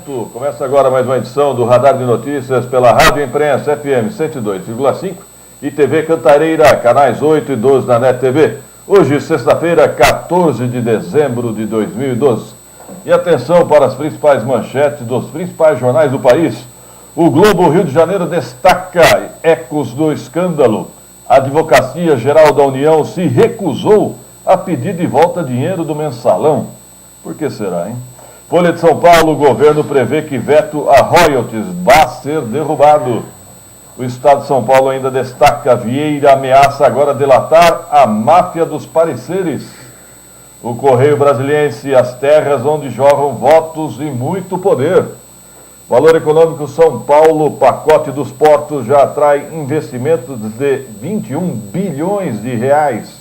assunto. Começa agora mais uma edição do Radar de Notícias pela Rádio Imprensa FM 102,5 e TV Cantareira, canais 8 e 12 da NET TV. Hoje, sexta-feira, 14 de dezembro de 2012. E atenção para as principais manchetes dos principais jornais do país. O Globo Rio de Janeiro destaca ecos do escândalo. A Advocacia Geral da União se recusou a pedir de volta dinheiro do mensalão. Por que será, hein? Folha de São Paulo, o governo prevê que veto a royalties vai ser derrubado. O Estado de São Paulo ainda destaca: Vieira ameaça agora delatar a máfia dos pareceres. O Correio Brasiliense, as terras onde jorram votos e muito poder. Valor Econômico São Paulo, pacote dos portos já atrai investimentos de 21 bilhões de reais.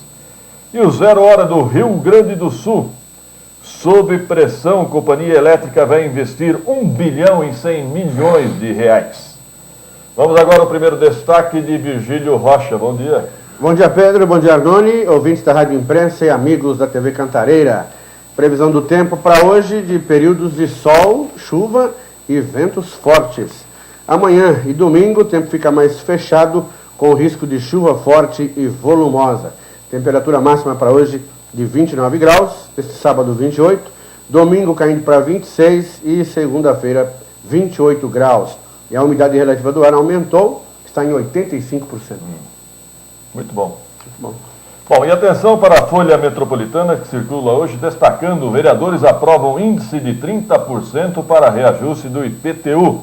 E o Zero Hora do Rio Grande do Sul. Sob pressão, Companhia Elétrica vai investir 1 bilhão e 100 milhões de reais. Vamos agora ao primeiro destaque de Virgílio Rocha. Bom dia. Bom dia, Pedro. Bom dia, Arnone, ouvintes da Rádio Imprensa e amigos da TV Cantareira. Previsão do tempo para hoje de períodos de sol, chuva e ventos fortes. Amanhã e domingo o tempo fica mais fechado, com risco de chuva forte e volumosa. Temperatura máxima para hoje de 29 graus, este sábado 28, domingo caindo para 26 e segunda-feira 28 graus. E a umidade relativa do ar aumentou, está em 85%. Muito bom. Muito bom. Bom, e atenção para a Folha Metropolitana que circula hoje, destacando: vereadores aprovam índice de 30% para reajuste do IPTU.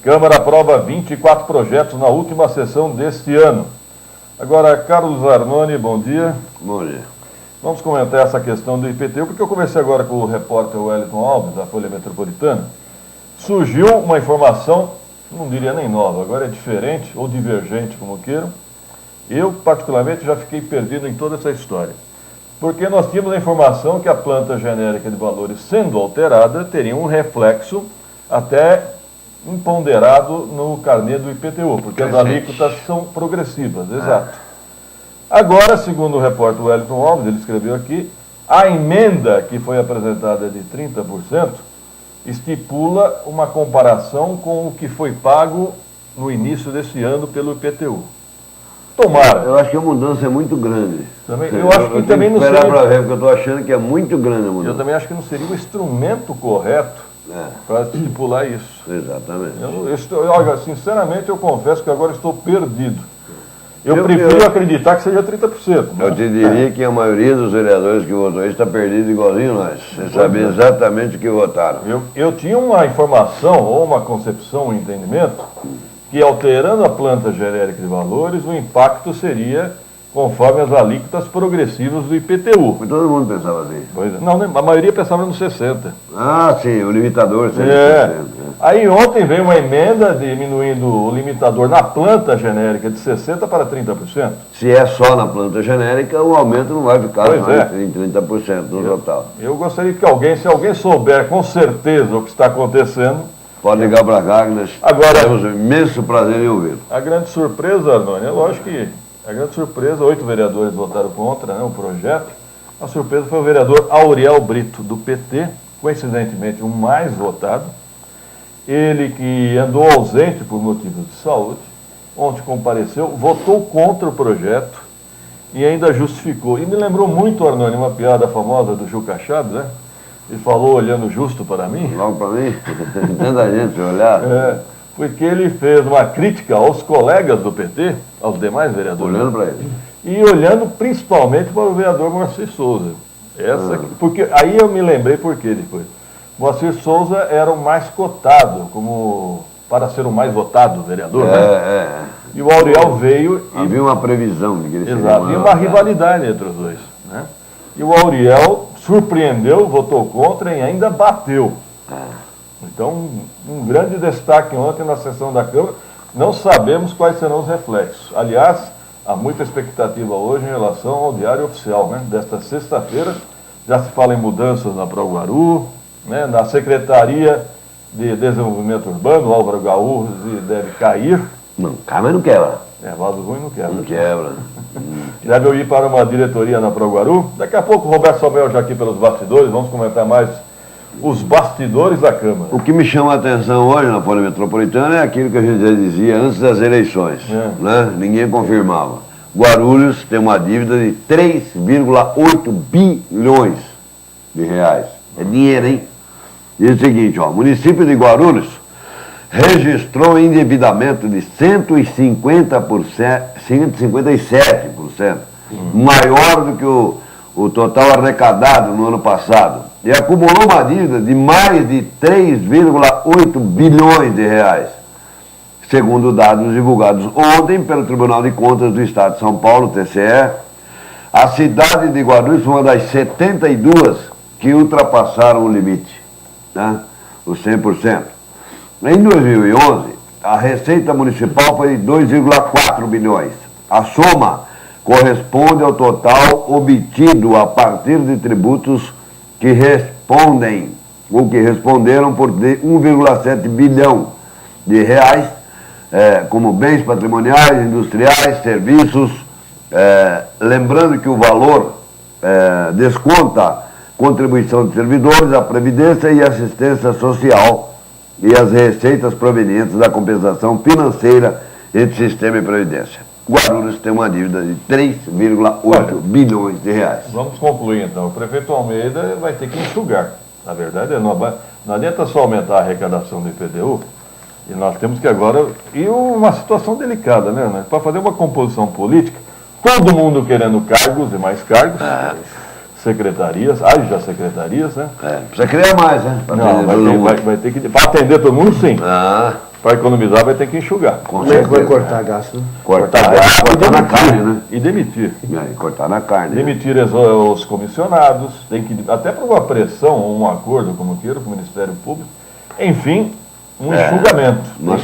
Câmara aprova 24 projetos na última sessão deste ano. Agora, Carlos Arnone, bom dia. Bom dia. Vamos comentar essa questão do IPTU, porque eu conversei agora com o repórter Wellington Alves, da Folha Metropolitana. Surgiu uma informação, não diria nem nova, agora é diferente, ou divergente, como queiram. Eu, particularmente, já fiquei perdido em toda essa história. Porque nós tínhamos a informação que a planta genérica de valores, sendo alterada, teria um reflexo até imponderado no carnê do IPTU, porque as alíquotas são progressivas, exato. Agora, segundo o repórter Wellington Alves, ele escreveu aqui, a emenda que foi apresentada de 30% estipula uma comparação com o que foi pago no início desse ano pelo IPTU. Tomara. Eu acho que a mudança é muito grande. Também, eu acho que também não seria... seria... para ver, porque eu estou achando que é muito grande a mudança. Eu também acho que não seria o instrumento correto para estipular isso. Exatamente. Olha, sinceramente, eu confesso que agora estou perdido. Eu prefiro acreditar que seja 30%. Eu te diria que a maioria dos vereadores que votou isso está perdido igualzinho nós. Você sabe exatamente o que votaram. Eu tinha uma informação, ou uma concepção, um entendimento, que alterando a planta genérica de valores, o impacto seria conforme as alíquotas progressivas do IPTU. Mas todo mundo pensava assim. Pois é. Não, a maioria pensava no 60%. Ah, sim, o limitador seria 60%. Aí ontem veio uma emenda diminuindo o limitador na planta genérica de 60% para 30%. Se é só na planta genérica, o aumento não vai ficar em 30% no total. Eu gostaria que se alguém souber com certeza o que está acontecendo... Pode ligar para cá, que nós temos um imenso prazer em ouvir. A grande surpresa, Arnone, é lógico que a grande surpresa, 8 vereadores votaram contra o projeto. A surpresa foi o vereador Auriel Brito, do PT, coincidentemente o mais votado. Ele que andou ausente por motivos de saúde, ontem compareceu, votou contra o projeto e ainda justificou. E me lembrou muito, Arnone, uma piada famosa do Juca Chaves, né? Ele falou olhando justo para mim. Logo para mim? Tanta gente olhar. Porque ele fez uma crítica aos colegas do PT, aos demais vereadores. Olhando para ele. E olhando principalmente para o vereador Moacir Souza. Porque aí eu me lembrei por quê depois. Moacir Souza era o mais cotado, para ser o mais votado vereador, né? E o Auriel veio... Havia uma previsão de que ele seria. Exato, havia uma rivalidade entre os dois, né? E o Auriel surpreendeu, votou contra e ainda bateu. Então, um grande destaque ontem na sessão da Câmara. Não sabemos quais serão os reflexos. Aliás, há muita expectativa hoje em relação ao Diário Oficial, né? Desta sexta-feira. Já se fala em mudanças na Proguaru, né? Na Secretaria de Desenvolvimento Urbano, o Álvaro Gaúcho deve cair. Não, cai, mas não quebra. Vaso ruim não quebra. Não quebra. Deve ir para uma diretoria na Proguaru. Daqui a pouco o Roberto Samuel já aqui pelos bastidores, vamos comentar mais os bastidores da Câmara. O que me chama a atenção hoje na Folha Metropolitana é aquilo que a gente já dizia antes das eleições. Né? Ninguém confirmava. Guarulhos tem uma dívida de 3,8 bilhões de reais. É dinheiro, hein? Diz o seguinte, ó, o município de Guarulhos registrou endividamento de 157%, maior do que o total arrecadado no ano passado, e acumulou uma dívida de mais de 3,8 bilhões de reais, segundo dados divulgados ontem pelo Tribunal de Contas do Estado de São Paulo, TCE. A cidade de Guarulhos foi uma das 72 que ultrapassaram o limite, né? Os 100%. Em 2011, a receita municipal foi de 2,4 bilhões. A soma corresponde ao total obtido a partir de tributos que respondem, ou que responderam por 1,7 bilhão de reais, como bens patrimoniais, industriais, serviços, lembrando que o valor desconta contribuição de servidores, a previdência e assistência social e as receitas provenientes da compensação financeira entre sistema e previdência. Guarulhos tem uma dívida de 3,8 bilhões de reais. Vamos concluir então. O prefeito Almeida vai ter que enxugar. Na verdade, não adianta só aumentar a arrecadação do IPTU, e nós temos que agora... E uma situação delicada, né? Para fazer uma composição política, todo mundo querendo cargos e mais cargos, secretarias, haja secretarias, né? Precisa criar mais, né? Não, vai ter que... Para atender todo mundo, sim. Para economizar, vai ter que enxugar. Como é que vai cortar gasto? Cortar gasto, cortar na carne, né? E demitir. Cortar na carne. Demitir os comissionados, tem que, até por uma pressão ou um acordo, como queira, com o Ministério Público. Enfim, um enxugamento. Uma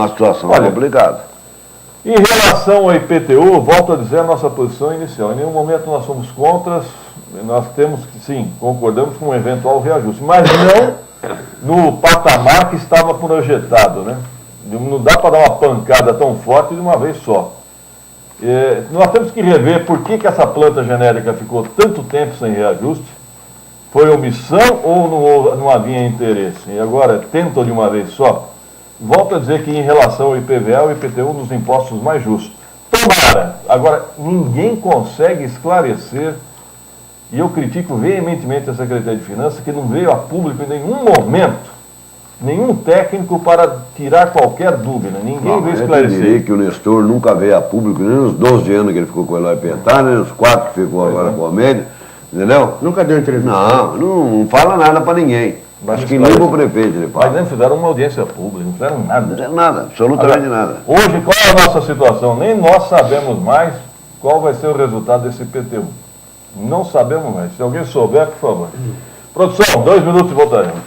situação complicada. Em relação ao IPTU, volto a dizer a nossa posição inicial. Em nenhum momento nós somos contra, nós temos que, sim, concordamos com um eventual reajuste, mas não no patamar que estava projetado, né? Não dá para dar uma pancada tão forte de uma vez só. Nós temos que rever por que essa planta genérica ficou tanto tempo sem reajuste. Foi omissão ou não havia interesse? E agora tentam de uma vez só. Volto a dizer que em relação ao IPVA, o IPTU é um dos impostos mais justos. Tomara! Agora, ninguém consegue esclarecer, e eu critico veementemente a Secretaria de Finanças, que não veio a público em nenhum momento, nenhum técnico para tirar qualquer dúvida. Ninguém veio esclarecer. Eu diria que o Nestor nunca veio a público, nem nos 12 anos que ele ficou com o Eloy Pentar, nem nos 4 que ficou agora com o Almeida, entendeu? Nunca deu entrevista. Não fala nada para ninguém. Acho que nem o prefeito ele fala. Mas não fizeram uma audiência pública, não fizeram nada. Não fizeram nada, absolutamente nada. Hoje, qual é a nossa situação? Nem nós sabemos mais qual vai ser o resultado desse IPTU. Não sabemos mais. Se alguém souber, por favor. Produção, 2 minutos e voltaremos.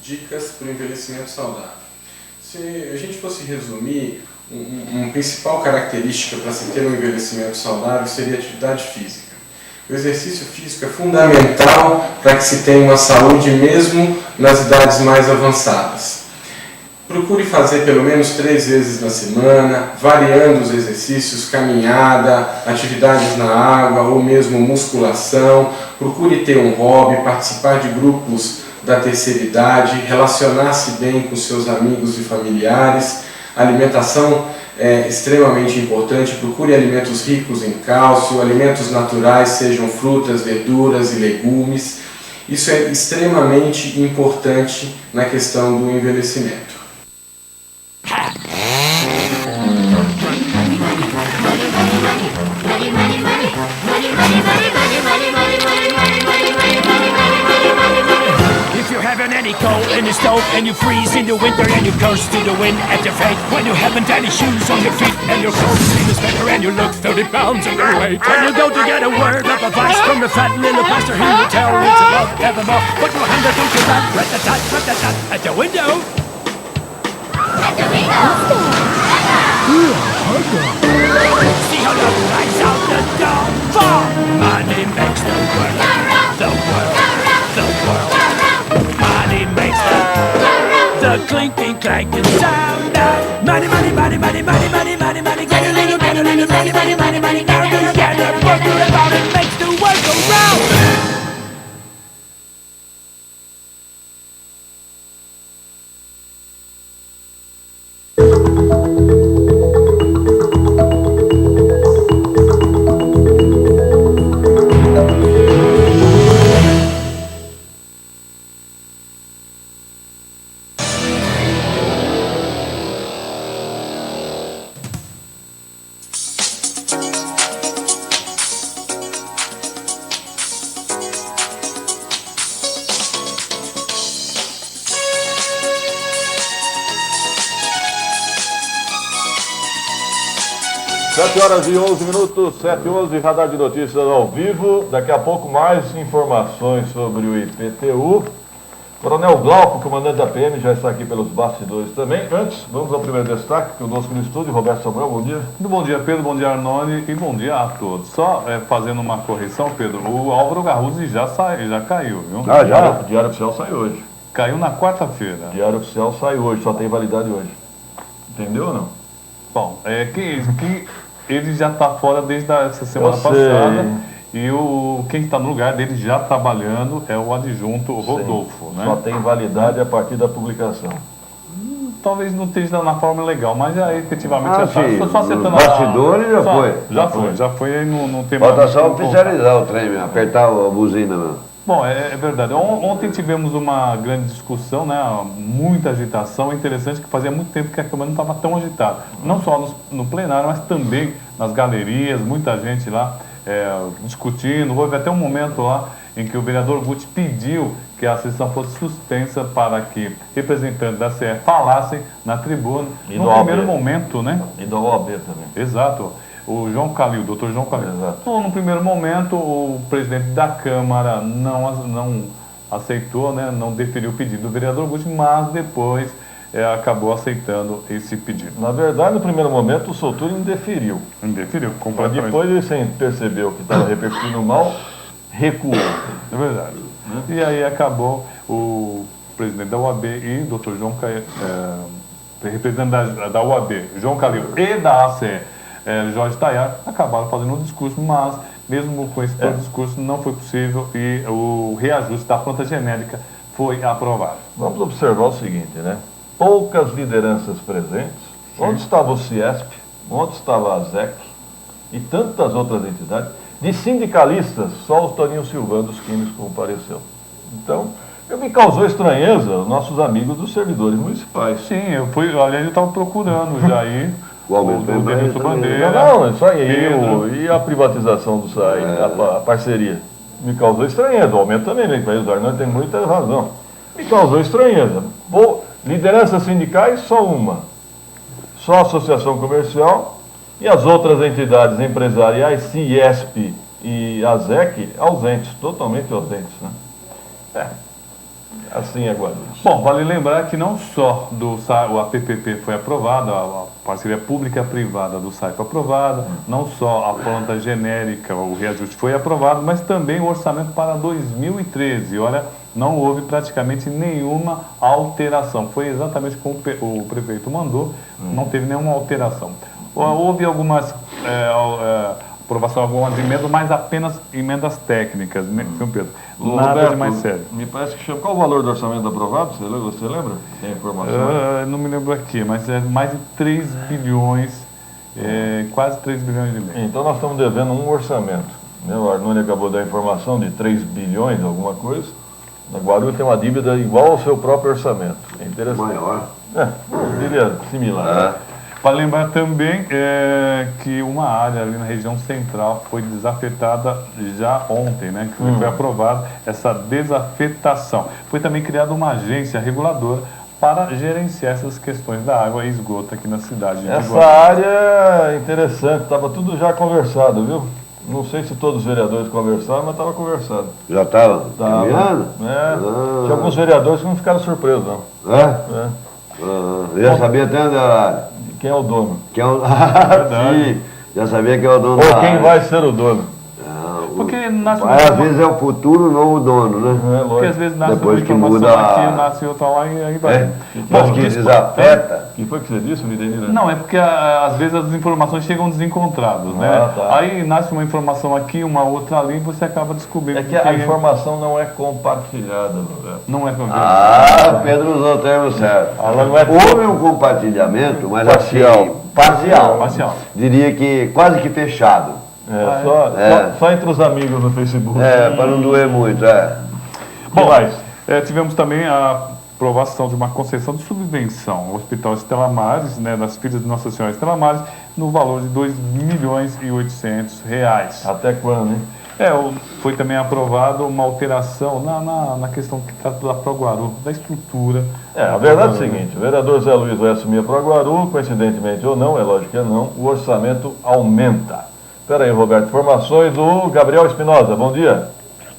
Dicas para o envelhecimento saudável. Se a gente fosse resumir, uma principal característica para se ter um envelhecimento saudável seria a atividade física. O exercício físico é fundamental para que se tenha uma saúde mesmo nas idades mais avançadas. Procure fazer pelo menos 3 vezes na semana, variando os exercícios, caminhada, atividades na água ou mesmo musculação. Procure ter um hobby, participar de grupos da terceira idade, relacionar-se bem com seus amigos e familiares. A alimentação é extremamente importante. Procure alimentos ricos em cálcio, alimentos naturais, sejam frutas, verduras e legumes. Isso é extremamente importante na questão do envelhecimento. Any coal in the stove and you freeze in the winter and you curse to the wind at your fate when you haven't any shoes on your feet and your clothes in the sweater and you look 30 pounds underweight and you go to get a word of advice from the fat little pastor he will tell you to love evermore but you hand it to your back rat-a-tat at the window see how love rides out the door for money makes the world money makes the clinking clanking sound of money, money, money, money, money, money, money, money, get a little, money, money, money, money, money, work you live out, it makes the world go round. Horas e 11 minutos, 7h11, Radar de Notícias ao vivo. Daqui a pouco mais informações sobre o IPTU. Coronel Glauco, comandante da PM, já está aqui pelos bastidores também. Antes, vamos ao primeiro destaque, conosco no estúdio, Roberto Samuel, bom dia. Muito bom dia, Pedro, bom dia, Arnone, e bom dia a todos. Só fazendo uma correção, Pedro, o Álvaro Garruzzi já caiu, viu? Ah, já? O Diário Oficial sai hoje. Caiu na quarta-feira. O Diário Oficial sai hoje, só tem validade hoje. Entendeu ou não? Bom, que ele já está fora desde essa semana passada e quem está no lugar dele já trabalhando é o adjunto Rodolfo, né? Só tem validade a partir da publicação. Talvez não esteja na forma legal, mas já efetivamente já está. Só acertando bastidores já foi. Já foi aí no tema. Falta só oficializar o trem, apertar a buzina mesmo. Bom, é verdade. Ontem tivemos uma grande discussão, né? Muita agitação. É interessante que fazia muito tempo que a Câmara não estava tão agitada. Não só no plenário, mas também nas galerias, muita gente lá discutindo. Houve até um momento lá em que o vereador Guti pediu que a sessão fosse suspensa para que representantes da CE falassem na tribuna. E no primeiro momento, né? E da OAB também. Exato. O João Calil, o doutor João Calil. Exato. Então, no primeiro momento, o presidente da Câmara não aceitou, né, não deferiu o pedido do vereador Guti, mas depois acabou aceitando esse pedido. Na verdade, no primeiro momento, o Soltúrio indeferiu. Indeferiu, Mas completamente. depois ele percebeu que estava repercutindo mal, recuou. É verdade. E aí acabou o presidente da UAB e o doutor João Calil, representante da UAB, João Calil, e da ACE, Jorge Tayar, acabaram fazendo um discurso, mas mesmo com esse discurso não foi possível e o reajuste da planta genérica foi aprovado. Vamos observar o seguinte, né? Poucas lideranças presentes. Sim. Onde estava o CIESP? Onde estava a ZEC? E tantas outras entidades. De sindicalistas, só o Toninho Silvano dos Químicos compareceu. Então, me causou estranheza os nossos amigos dos servidores municipais. Sim, aliás, eu estava procurando já aí. O Denilson Bandeira. Não, isso aí. E a privatização do SAI, a parceria. Me causou estranheza. O aumento também, né? O Arnaldo tem muita razão. Me causou estranheza. Lideranças sindicais, só uma. Só a Associação Comercial e as outras entidades empresariais, CIESP e a ZEC, ausentes, totalmente ausentes, né? Assim é Guarulhos. Bom, vale lembrar que não só a PPP foi aprovada, a parceria pública-privada do SAI foi aprovada, não só a planta genérica, o reajuste foi aprovado, mas também o orçamento para 2013. Olha, não houve praticamente nenhuma alteração. Foi exatamente como o prefeito mandou, não teve nenhuma alteração. Houve algumas aprovação de algumas emendas, mas apenas emendas técnicas, viu, Pedro? Nada Roberto, de mais sério. Me parece que chama. Qual o valor do orçamento aprovado? Você lembra? Tem informação? Não me lembro aqui, mas é mais de 3 bilhões, quase 3 bilhões e meio. Então nós estamos devendo um orçamento. Né? O Arnone acabou de dar a informação de 3 bilhões, alguma coisa. A Guarulhos tem uma dívida igual ao seu próprio orçamento. É interessante. Maior. Eu diria similar. Para lembrar também que uma área ali na região central foi desafetada já ontem, né? Que foi aprovada essa desafetação. Foi também criada uma agência reguladora para gerenciar essas questões da água e esgoto aqui na cidade de Guarulhos. Essa área é interessante, estava tudo já conversado, viu? Não sei se todos os vereadores conversaram, mas estava conversado. Já estava? Tinha alguns vereadores que não ficaram surpresos, não. Já sabia até onde era a área. Quem é o dono? Sim, já sabia quem é o dono da Ou área. quem vai ser o dono. Porque nasce Mas às vezes é o futuro novo dono, né? porque às vezes nasce Depois uma que informação muda aqui, nasce outra lá e aí vai. Mas que desafeta. O que foi que você disse, Midenira? Não, é porque às vezes as informações chegam desencontradas, né? Tá. Aí nasce uma informação aqui, uma outra ali, e você acaba descobrindo É que a informação não é compartilhada, Roberto. não é verdade. Ah, Pedro usou o termo certo. Ela não é Houve um compartilhamento, mas Parcial. assim, parcial. Parcial. Diria que quase que fechado. Só entre os amigos no Facebook. Para não doer muito, Bom, mais? Tivemos também a aprovação de uma concessão de subvenção ao Hospital Estela Maris, né, das Filhas de Nossa Senhora Estela Maris, no valor de R$2.800.000. Até quando, hein? Foi também aprovada uma alteração na questão que trata da Proguaru, da estrutura. A verdade é o seguinte, o vereador Zé Luiz vai assumir a Proguaru, coincidentemente ou não, é lógico que não, o orçamento aumenta. Espera aí, Roberto, informações do Gabriel Espinosa, bom dia.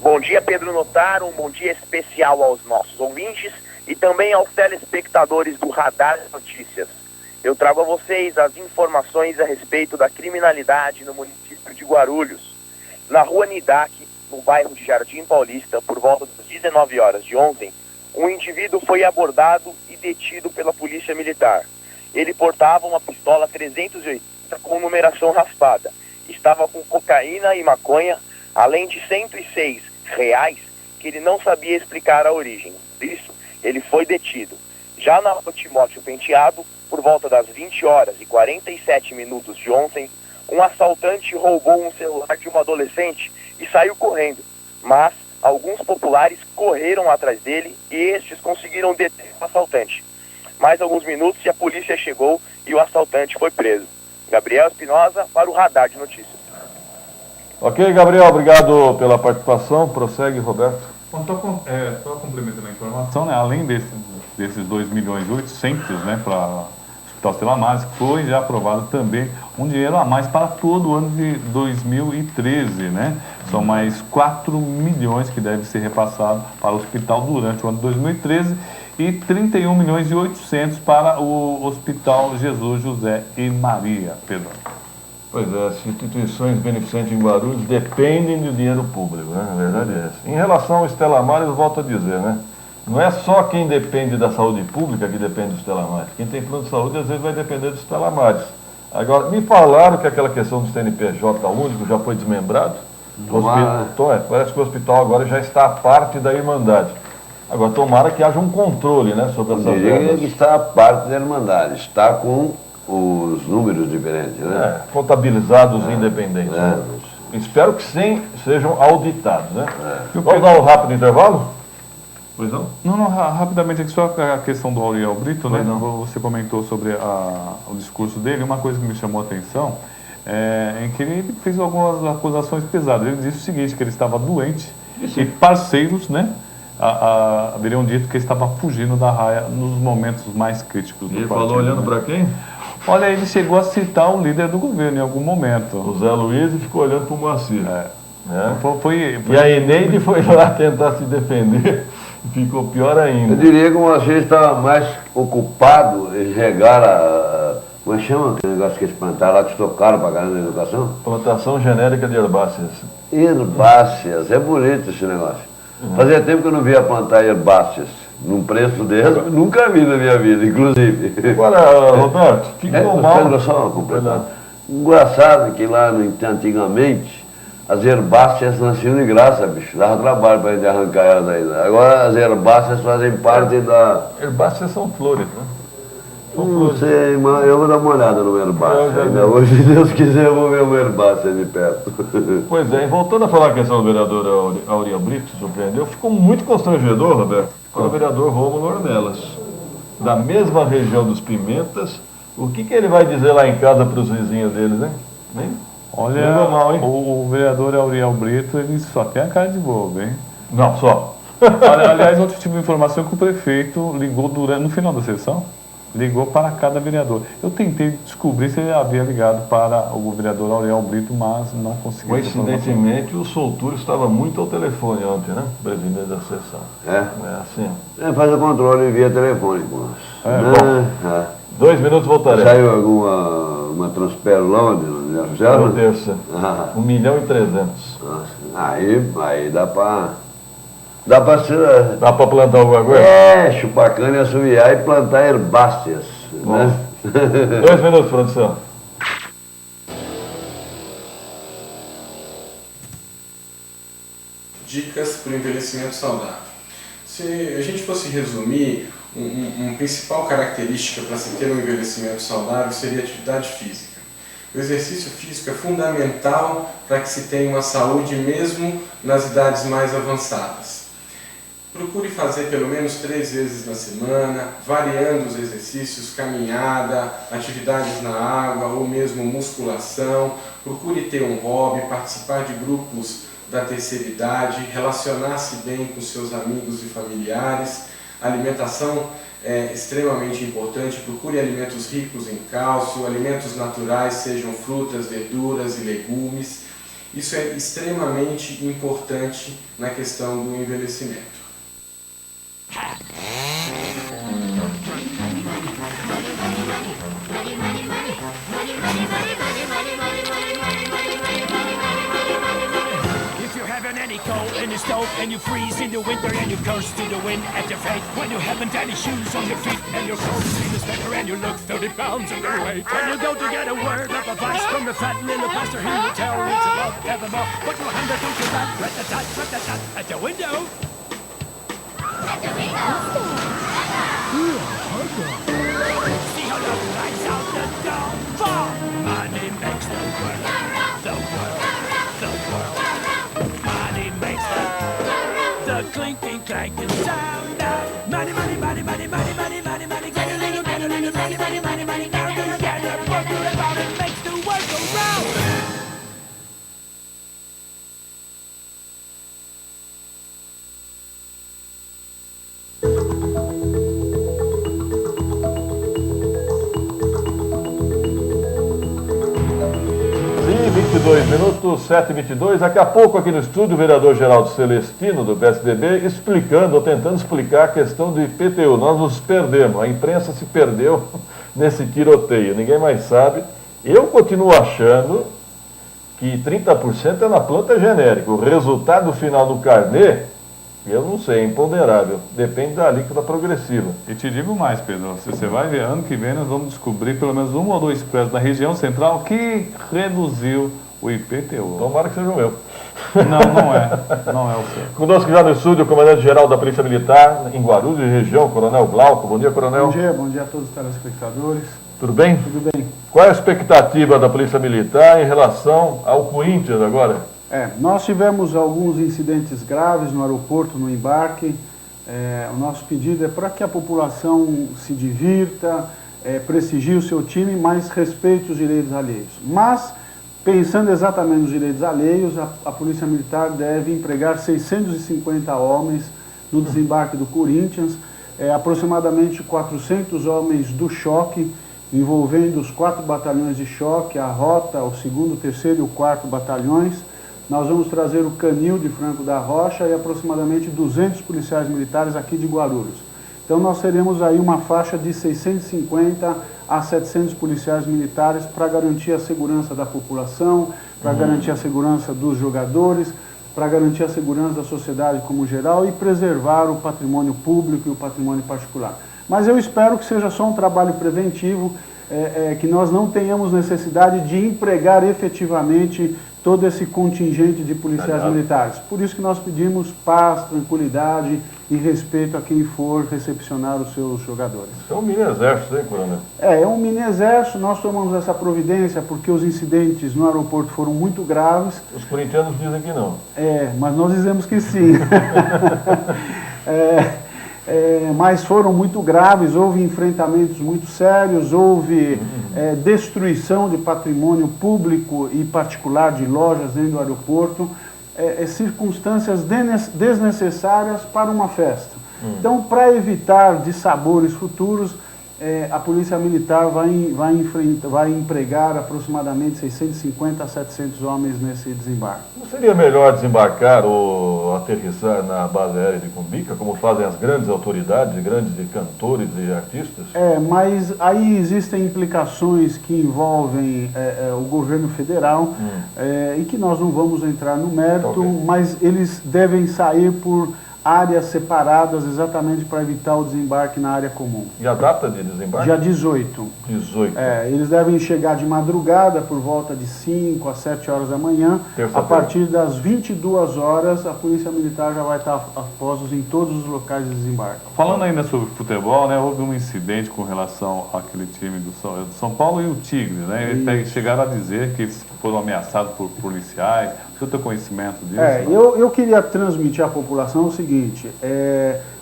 Bom dia, Pedro Notaro, um bom dia especial aos nossos ouvintes e também aos telespectadores do Radar Notícias. Eu trago a vocês as informações a respeito da criminalidade no município de Guarulhos. Na rua Nidac, no bairro de Jardim Paulista, por volta das 19 horas de ontem, um indivíduo foi abordado e detido pela polícia militar. Ele portava uma pistola 380 com numeração raspada. Estava com cocaína e maconha, além de R$106 que ele não sabia explicar a origem. Por isso, ele foi detido. Já na rua Timóteo Penteado, por volta das 20 horas e 47 minutos de ontem, um assaltante roubou um celular de uma adolescente e saiu correndo. Mas alguns populares correram atrás dele e estes conseguiram deter o assaltante. Mais alguns minutos e a polícia chegou e o assaltante foi preso. Gabriel Espinosa para o Radar de Notícias. Ok, Gabriel, obrigado pela participação. Prossegue, Roberto. Bom, só complementando a informação, né, além desses R$2.800.000, né, para o Hospital Estela Maris, foi já aprovado também um dinheiro a mais para todo o ano de 2013, né? São mais 4 milhões que devem ser repassados para o hospital durante o ano de 2013 e 31.800.000 para o Hospital Jesus, José e Maria, Pedro. Pois é, as instituições beneficentes em Guarulhos dependem do dinheiro público, né? A verdade é essa. Em relação ao Estela Maris, eu volto a dizer, né? Não é só quem depende da saúde pública que depende do Estela Maris. Quem tem plano de saúde, às vezes, vai depender do Estela Maris. Agora, me falaram que aquela questão do CNPJ único já foi desmembrado. Parece que o hospital agora já está a parte da Irmandade. Agora, tomara que haja um controle, né, sobre essas verbas. que está a parte da Irmandade, está com os números diferentes, né? Contabilizados independentes. Né? Espero que sim, sejam auditados, né? Vamos dar um rápido intervalo? Pois não? Não, rapidamente aqui, só a questão do Auriel Brito, né? Não. Você comentou sobre o discurso dele, uma coisa que me chamou a atenção em que ele fez algumas acusações pesadas. Ele disse o seguinte, que ele estava doente e parceiros, né? Haveriam dito que ele estava fugindo da raia nos momentos mais críticos do partido. Ele falou olhando para quem? Olha, ele chegou a citar o líder do governo em algum momento. O Zé Luiz ficou olhando para o Moacir. Foi E a Eneide foi lá tentar se defender e ficou pior ainda. Eu diria que o Moacir estava mais ocupado em regar como é que chama aquele negócio que eles plantaram lá, que estocaram para caramba na educação? Plantação genérica de herbáceas. Herbáceas, é bonito esse negócio. Fazia tempo que eu não via plantar herbáceas. Num preço desse, nunca vi na minha vida, inclusive. Agora, Roberto, ficou mal. Só completar. Engraçado que lá antigamente as herbáceas nasciam de graça, bicho. Dava trabalho para a gente arrancar elas ainda. Agora as herbáceas fazem parte da. Herbáceas são flores, né? Não sei, mas eu vou dar uma olhada no herbácea. Ainda hoje, se Deus quiser, eu vou ver uma herbácea de perto. Pois é, e voltando a falar a questão do vereador Auriel Brito, que surpreendeu, ficou muito constrangedor, Roberto, com o vereador Rômulo Ornelas, da mesma região dos Pimentas. O que ele vai dizer lá em casa para os vizinhos deles, né? Olha, mal, hein? O vereador Auriel Brito, ele só tem a cara de bobo, hein? Não, só. Aliás, ontem tive informação que o prefeito ligou no final da sessão, ligou para cada vereador. Eu tentei descobrir se ele havia ligado para o vereador Auriel Brito, mas não consegui. Coincidentemente, o Soltúrio estava muito ao telefone ontem, né? Presidente da sessão. É assim. Ele faz o controle via telefone, bom. 2 minutos voltaremos. Saiu alguma Transpero lá onde? Terça. 1.300.000. Nossa. Aí dá pra ser... Dá para plantar alguma coisa? Chupar cana, assoviar e plantar herbáceas, né? 2 minutos, produção. Dicas para o envelhecimento saudável. Se a gente fosse resumir, uma principal característica para se ter um envelhecimento saudável seria a atividade física. O exercício físico é fundamental para que se tenha uma saúde mesmo nas idades mais avançadas. Procure fazer pelo menos 3 vezes na semana, variando os exercícios, caminhada, atividades na água ou mesmo musculação. Procure ter um hobby, participar de grupos da terceira idade, relacionar-se bem com seus amigos e familiares. A alimentação é extremamente importante. Procure alimentos ricos em cálcio, alimentos naturais, sejam frutas, verduras e legumes. Isso é extremamente importante na questão do envelhecimento. And you stove and you freeze in the winter and you curse to the wind at your fate when you haven't any shoes on your feet and your clothes in the sweater and you look 30 pounds underweight and you go to get a word of advice from the fat little pastor. He will tell you it's about evermore, but your hand don't you back rat-a-tat at the window. At the window. See how love flies out the door. For money makes the world, the world, the world. The clinking, clanking sound of money, money, money, money, money, money, money, money. Get a little, money, money, money, money. Now you get it, work it about it, makes the world go round. Sim, 22 minutos, 7h22. Daqui a pouco aqui no estúdio o vereador Geraldo Celestino, do PSDB, explicando, ou tentando explicar a questão do IPTU. Nós nos perdemos, a imprensa se perdeu nesse tiroteio, ninguém mais sabe. Eu continuo achando que 30% é na planta genérica. O resultado final do carnê, eu não sei, é imponderável. Depende da alíquota progressiva. E te digo mais, Pedro, se você vai ver, ano que vem nós vamos descobrir pelo menos 1 ou 2 prédios da região central que reduziu o IPTU. Tomara que seja o meu. Não é o seu. Conosco já no estúdio o comandante-geral da Polícia Militar em Guarulhos e região, Coronel Glauco. Bom dia, Coronel. Bom dia a todos os telespectadores. Tudo bem? Tudo bem. Qual é a expectativa da Polícia Militar em relação ao Corinthians agora? Nós tivemos alguns incidentes graves no aeroporto, no embarque. O nosso pedido é para que a população se divirta, prestigie o seu time, mas respeite os direitos alheios. Mas, pensando exatamente nos direitos alheios, a Polícia Militar deve empregar 650 homens no desembarque do Corinthians, aproximadamente 400 homens do choque, envolvendo os 4 batalhões de choque, a rota, o 2º, o 3º e o 4º batalhões. Nós vamos trazer o Canil de Franco da Rocha e aproximadamente 200 policiais militares aqui de Guarulhos. Então nós teremos aí uma faixa de 650 a 700 policiais militares para garantir a segurança da população, para garantir a segurança dos jogadores, para garantir a segurança da sociedade como geral e preservar o patrimônio público e o patrimônio particular. Mas eu espero que seja só um trabalho preventivo, que nós não tenhamos necessidade de empregar efetivamente todo esse contingente de policiais militares. Por isso que nós pedimos paz, tranquilidade e respeito a quem for recepcionar os seus jogadores. É um mini exército, hein, Coronel? É um mini exército, nós tomamos essa providência porque os incidentes no aeroporto foram muito graves. Os corintianos dizem que não. Mas nós dizemos que sim. Mas foram muito graves, houve enfrentamentos muito sérios, houve destruição de patrimônio público e particular de lojas dentro do aeroporto, circunstâncias desnecessárias para uma festa. Então, para evitar dissabores futuros, a Polícia Militar vai empregar aproximadamente 650 a 700 homens nesse desembarque. Não seria melhor desembarcar ou aterrissar na base aérea de Cumbica, como fazem as grandes autoridades, grandes cantores e artistas? Mas aí existem implicações que envolvem o governo federal e que nós não vamos entrar no mérito, mas eles devem sair por áreas separadas exatamente para evitar o desembarque na área comum. E a data de desembarque? Dia 18. 18. Eles devem chegar de madrugada por volta de 5 a 7 horas da manhã. A partir das 22 horas, a Polícia Militar já vai estar a postos em todos os locais de desembarque. Falando ainda sobre futebol, né, houve um incidente com relação àquele time do São Paulo e o Tigre, né? Eles chegaram a dizer que eles foram ameaçados por policiais. Você tem conhecimento disso? Eu queria transmitir à população o seguinte: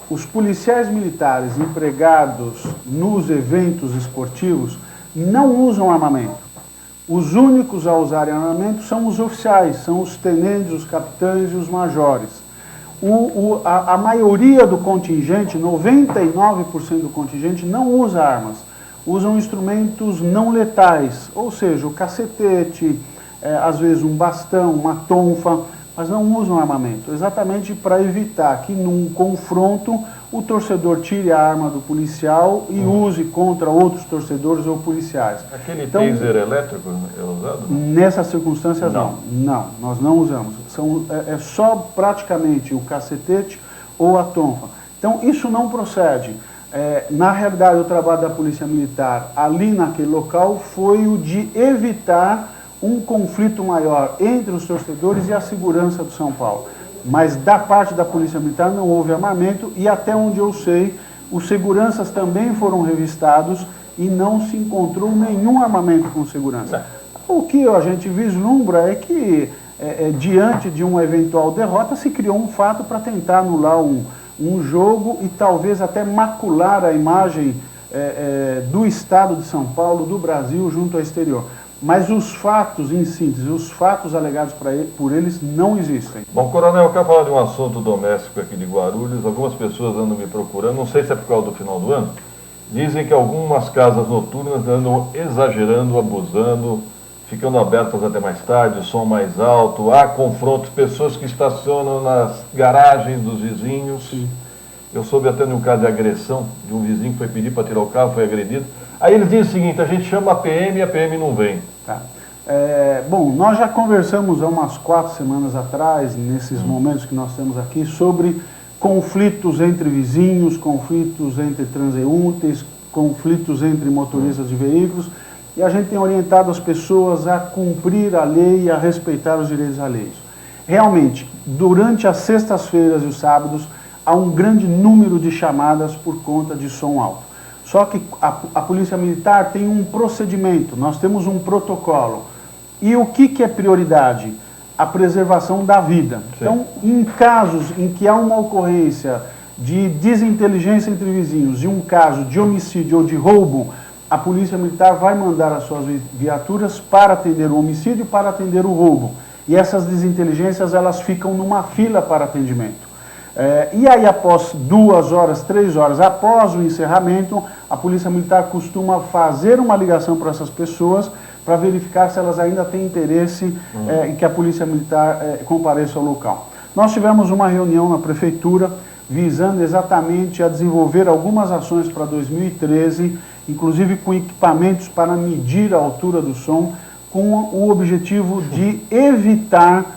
os policiais militares empregados nos eventos esportivos não usam armamento. Os únicos a usarem armamento são os oficiais, são os tenentes, os capitães e os majores. A maioria do contingente, 99% do contingente, não usa armas. Usam instrumentos não letais, ou seja, o cacetete, às vezes um bastão, uma tonfa, mas não usam armamento, exatamente para evitar que num confronto o torcedor tire a arma do policial e use contra outros torcedores ou policiais. Aquele taser elétrico é usado? Nessas circunstâncias não, nós não usamos. É só praticamente o cacetete ou a tonfa. Então isso não procede. Na realidade, o trabalho da Polícia Militar ali naquele local foi o de evitar um conflito maior entre os torcedores e a segurança do São Paulo. Mas da parte da Polícia Militar não houve armamento e até onde eu sei, os seguranças também foram revistados e não se encontrou nenhum armamento com segurança. O que a gente vislumbra é que, diante de uma eventual derrota, se criou um fato para tentar anular um jogo e talvez até macular a imagem do Estado de São Paulo, do Brasil, junto ao exterior. Mas os fatos, em síntese, os fatos alegados por eles não existem. Bom, Coronel, eu quero falar de um assunto doméstico aqui de Guarulhos. Algumas pessoas andam me procurando, não sei se é por causa do final do ano, dizem que algumas casas noturnas andam exagerando, abusando, ficando abertas até mais tarde, o som mais alto, há confrontos, pessoas que estacionam nas garagens dos vizinhos. Sim. Eu soube até de um caso de agressão, de um vizinho que foi pedir para tirar o carro, foi agredido. Aí eles dizem o seguinte: a gente chama a PM e a PM não vem. Tá. Bom, nós já conversamos há umas 4 semanas atrás, nesses momentos que nós temos aqui, sobre conflitos entre vizinhos, conflitos entre transeuntes, conflitos entre motoristas de veículos, e a gente tem orientado as pessoas a cumprir a lei e a respeitar os direitos alheios. Realmente, durante as sextas-feiras e os sábados, há um grande número de chamadas por conta de som alto. Só que a Polícia Militar tem um procedimento, nós temos um protocolo. E o que é prioridade? A preservação da vida. Sim. Então, em casos em que há uma ocorrência de desinteligência entre vizinhos e um caso de homicídio ou de roubo, a Polícia Militar vai mandar as suas viaturas para atender o homicídio e para atender o roubo. E essas desinteligências, elas ficam numa fila para atendimento. E aí, após 2 horas, 3 horas após o encerramento, a Polícia Militar costuma fazer uma ligação para essas pessoas para verificar se elas ainda têm interesse em que a Polícia Militar compareça ao local. Nós tivemos uma reunião na Prefeitura visando exatamente a desenvolver algumas ações para 2013, inclusive com equipamentos para medir a altura do som, com o objetivo de evitar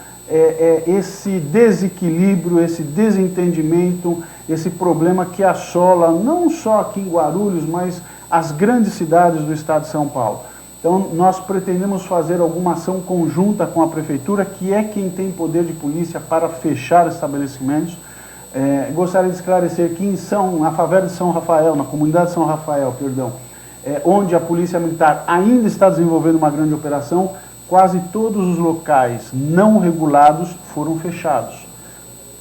esse desequilíbrio, esse desentendimento, esse problema que assola não só aqui em Guarulhos, mas as grandes cidades do estado de São Paulo. Então, nós pretendemos fazer alguma ação conjunta com a Prefeitura, que é quem tem poder de polícia para fechar estabelecimentos. Gostaria de esclarecer que na favela de São Rafael, na comunidade de São Rafael, onde a Polícia Militar ainda está desenvolvendo uma grande operação, quase todos os locais não regulados foram fechados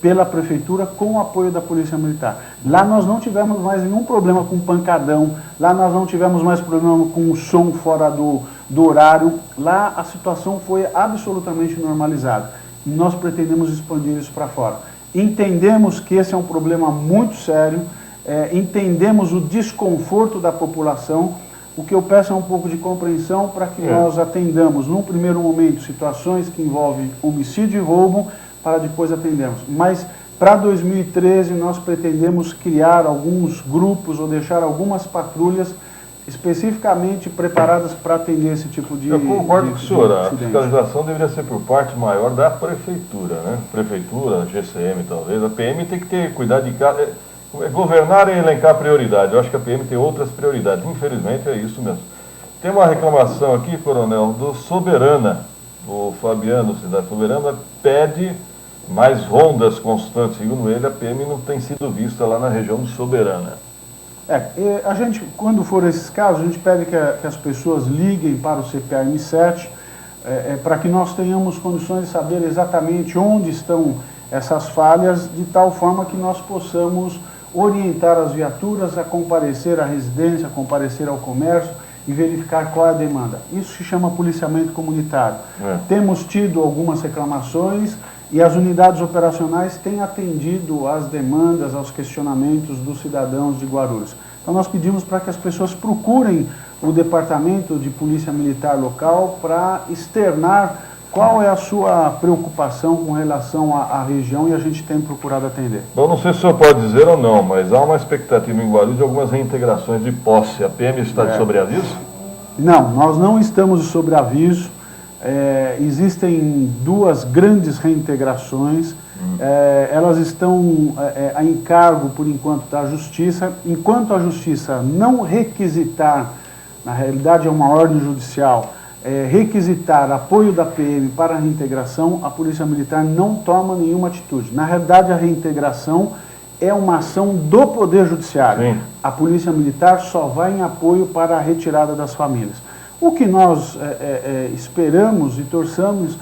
pela Prefeitura com o apoio da Polícia Militar. Lá nós não tivemos mais nenhum problema com pancadão, lá nós não tivemos mais problema com o som fora do horário, lá a situação foi absolutamente normalizada. E nós pretendemos expandir isso para fora. Entendemos que esse é um problema muito sério, entendemos o desconforto da população. O que eu peço é um pouco de compreensão para que nós atendamos, num primeiro momento, situações que envolvem homicídio e roubo, para depois atendermos. Mas, para 2013, nós pretendemos criar alguns grupos ou deixar algumas patrulhas especificamente preparadas para atender esse tipo de Eu concordo com o senhor, a acidente. fiscalização deveria ser por parte maior da prefeitura, né? Prefeitura, GCM talvez, a PM tem que ter cuidado de cada... Governar e elencar prioridades. Eu acho que a PM tem outras prioridades. Infelizmente é isso mesmo. Tem uma reclamação aqui, coronel, do Soberana. O Fabiano, Cidade Soberana, pede mais rondas constantes. Segundo ele, a PM não tem sido vista lá na região do Soberana. A gente, quando for esses casos, a gente pede que as pessoas liguem para o CPAM7 para que nós tenhamos condições de saber exatamente onde estão essas falhas, de tal forma que nós possamos orientar as viaturas a comparecer à residência, a comparecer ao comércio e verificar qual é a demanda. Isso se chama policiamento comunitário. Temos tido algumas reclamações e as unidades operacionais têm atendido às demandas, aos questionamentos dos cidadãos de Guarulhos. Então nós pedimos para que as pessoas procurem o departamento de polícia militar local para externar qual é a sua preocupação com relação à região e a gente tem procurado atender. Eu não sei se o senhor pode dizer ou não, mas há uma expectativa em Guarulhos de algumas reintegrações de posse. A PM está de sobreaviso? Não, nós não estamos de sobreaviso. Existem duas grandes reintegrações. Elas estão a encargo, por enquanto, da Justiça. Enquanto a Justiça não requisitar, na realidade é uma ordem judicial, requisitar apoio da PM para a reintegração, a Polícia Militar não toma nenhuma atitude. Na realidade, a reintegração é uma ação do Poder Judiciário. Sim. A Polícia Militar só vai em apoio para a retirada das famílias. O que nós esperamos e torcemos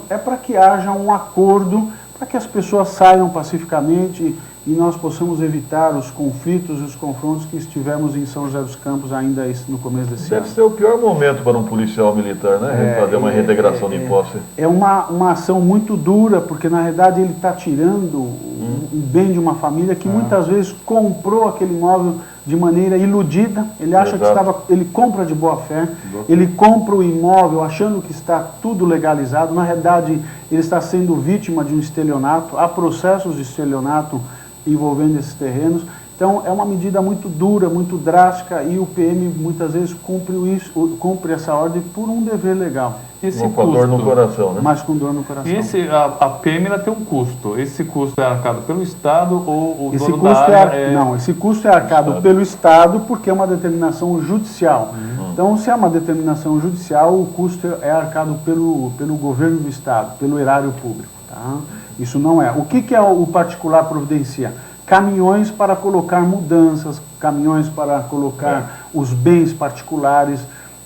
é para que haja um acordo, para que as pessoas saiam pacificamente e nós possamos evitar os conflitos e os confrontos que estivemos em São José dos Campos ainda no começo desse ano. Deve ser o pior momento para um policial militar, né? Fazer uma reintegração de posse. É uma ação muito dura, porque na realidade ele está tirando o bem de uma família que muitas vezes comprou aquele imóvel de maneira iludida. Ele acha que ele compra de boa fé, ele compra o imóvel achando que está tudo legalizado. Na realidade, ele está sendo vítima de um estelionato. Há processos de estelionato envolvendo esses terrenos. Então, é uma medida muito dura, muito drástica, e o PM muitas vezes cumpre essa ordem por um dever legal. Com dor no coração, né? Mas com dor no coração. E a PM ela tem um custo. Esse custo é arcado pelo Estado ou o esse dono custo da área Não, esse custo é arcado pelo Estado porque é uma determinação judicial. Então, se é uma determinação judicial, o custo é arcado pelo governo do Estado, pelo erário público. Tá? Isso não é. O que é o particular providencia? Caminhões para colocar mudanças, caminhões para colocar os bens particulares,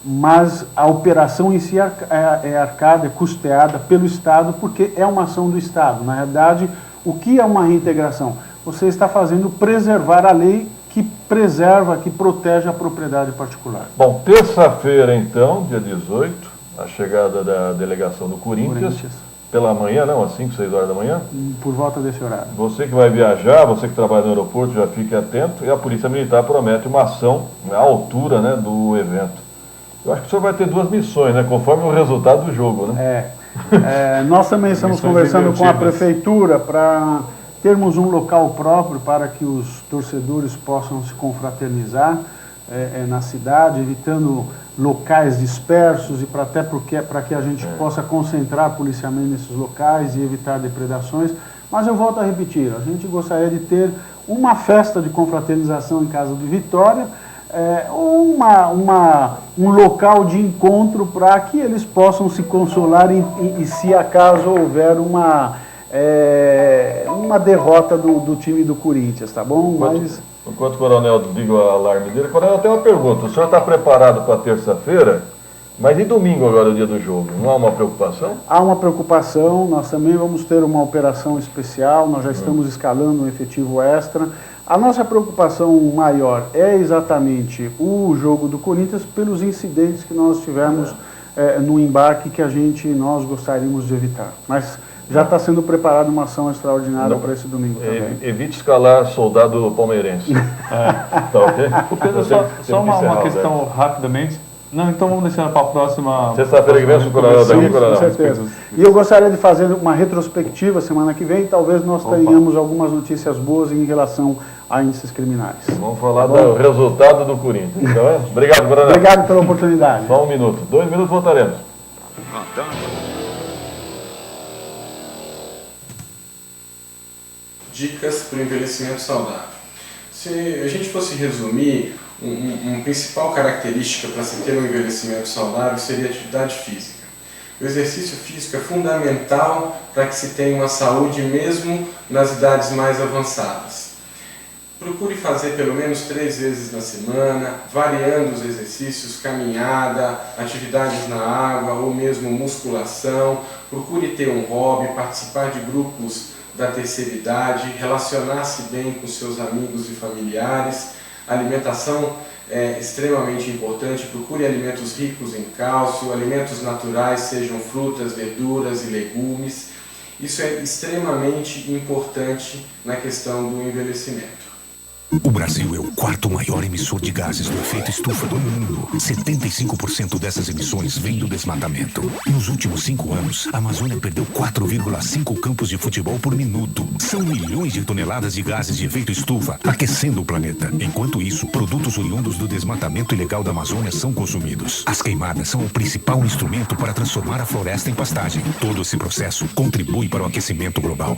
mas a operação em si é arcada, é custeada pelo Estado, porque é uma ação do Estado. Na realidade, o que é uma reintegração? Você está fazendo preservar a lei que preserva, que protege a propriedade particular. Bom, terça-feira, então, dia 18, a chegada da delegação do Corinthians. Pela manhã, não, às 5, 6 horas da manhã? Por volta desse horário. Você que vai viajar, você que trabalha no aeroporto, já fique atento. E a Polícia Militar promete uma ação à altura, né, do evento. Eu acho que o senhor vai ter duas missões, né, conforme o resultado do jogo, né? Nós também estamos conversando com a Prefeitura para termos um local próprio para que os torcedores possam se confraternizar na cidade, evitando locais dispersos e para que a gente possa concentrar policiamento nesses locais e evitar depredações. Mas eu volto a repetir, a gente gostaria de ter uma festa de confraternização em Casa do Vitória, ou um local de encontro para que eles possam se consolar e se acaso houver uma derrota do time do Corinthians, tá bom? Enquanto o coronel desliga o alarme dele, coronel, tem uma pergunta. O senhor está preparado para terça-feira, mas e domingo agora, o dia do jogo? Não há uma preocupação? Há uma preocupação, nós também vamos ter uma operação especial, nós já estamos escalando um efetivo extra. A nossa preocupação maior é exatamente o jogo do Corinthians pelos incidentes que nós tivemos no embarque que nós gostaríamos de evitar. Mas já está sendo preparada uma ação extraordinária para esse domingo também. Evite escalar soldado palmeirense. Tá ok? O Pedro, só uma questão rapidamente. Não, então vamos deixar para a próxima... Sexta-feira que vem, o coronel daqui, coronel. Com certeza. E eu gostaria de fazer uma retrospectiva semana que vem, talvez nós tenhamos algumas notícias boas em relação a índices criminais. Vamos falar do resultado do Corinthians. Então, obrigado, coronel. Obrigado pela oportunidade. Só 1 minuto. 2 minutos voltaremos. Dicas para o envelhecimento saudável. Se a gente fosse resumir, uma principal característica para se ter um envelhecimento saudável seria a atividade física. O exercício físico é fundamental para que se tenha uma saúde mesmo nas idades mais avançadas. Procure fazer pelo menos 3 vezes na semana, variando os exercícios, caminhada, atividades na água ou mesmo musculação. Procure ter um hobby, participar de grupos da terceira idade, relacionar-se bem com seus amigos e familiares. A alimentação é extremamente importante, procure alimentos ricos em cálcio, alimentos naturais, sejam frutas, verduras e legumes. Isso é extremamente importante na questão do envelhecimento. O Brasil é o 4º maior emissor de gases do efeito estufa do mundo. 75% dessas emissões vêm do desmatamento. Nos últimos 5 anos, a Amazônia perdeu 4,5 campos de futebol por minuto. São milhões de toneladas de gases de efeito estufa aquecendo o planeta. Enquanto isso, produtos oriundos do desmatamento ilegal da Amazônia são consumidos. As queimadas são o principal instrumento para transformar a floresta em pastagem. Todo esse processo contribui para o aquecimento global.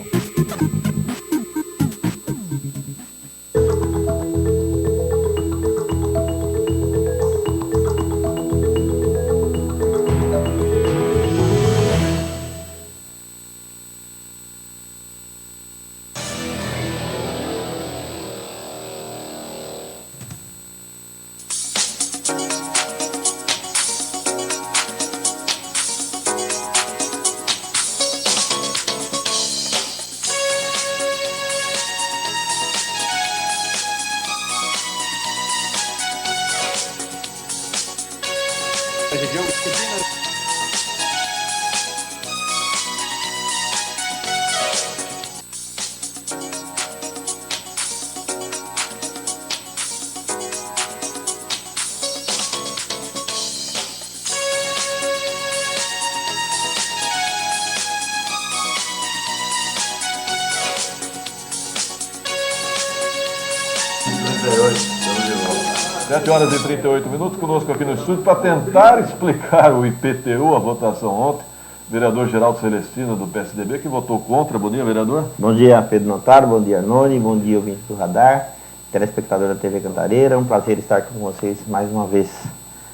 Sete horas e 38 minutos, conosco aqui no estúdio para tentar explicar o IPTU, a votação ontem. Vereador Geraldo Celestino, do PSDB, que votou contra. Bom dia, vereador. Bom dia, Pedro Notaro, bom dia, Arnone, bom dia, ouvinte do Radar, telespectador da TV Cantareira. É um prazer estar com vocês mais uma vez.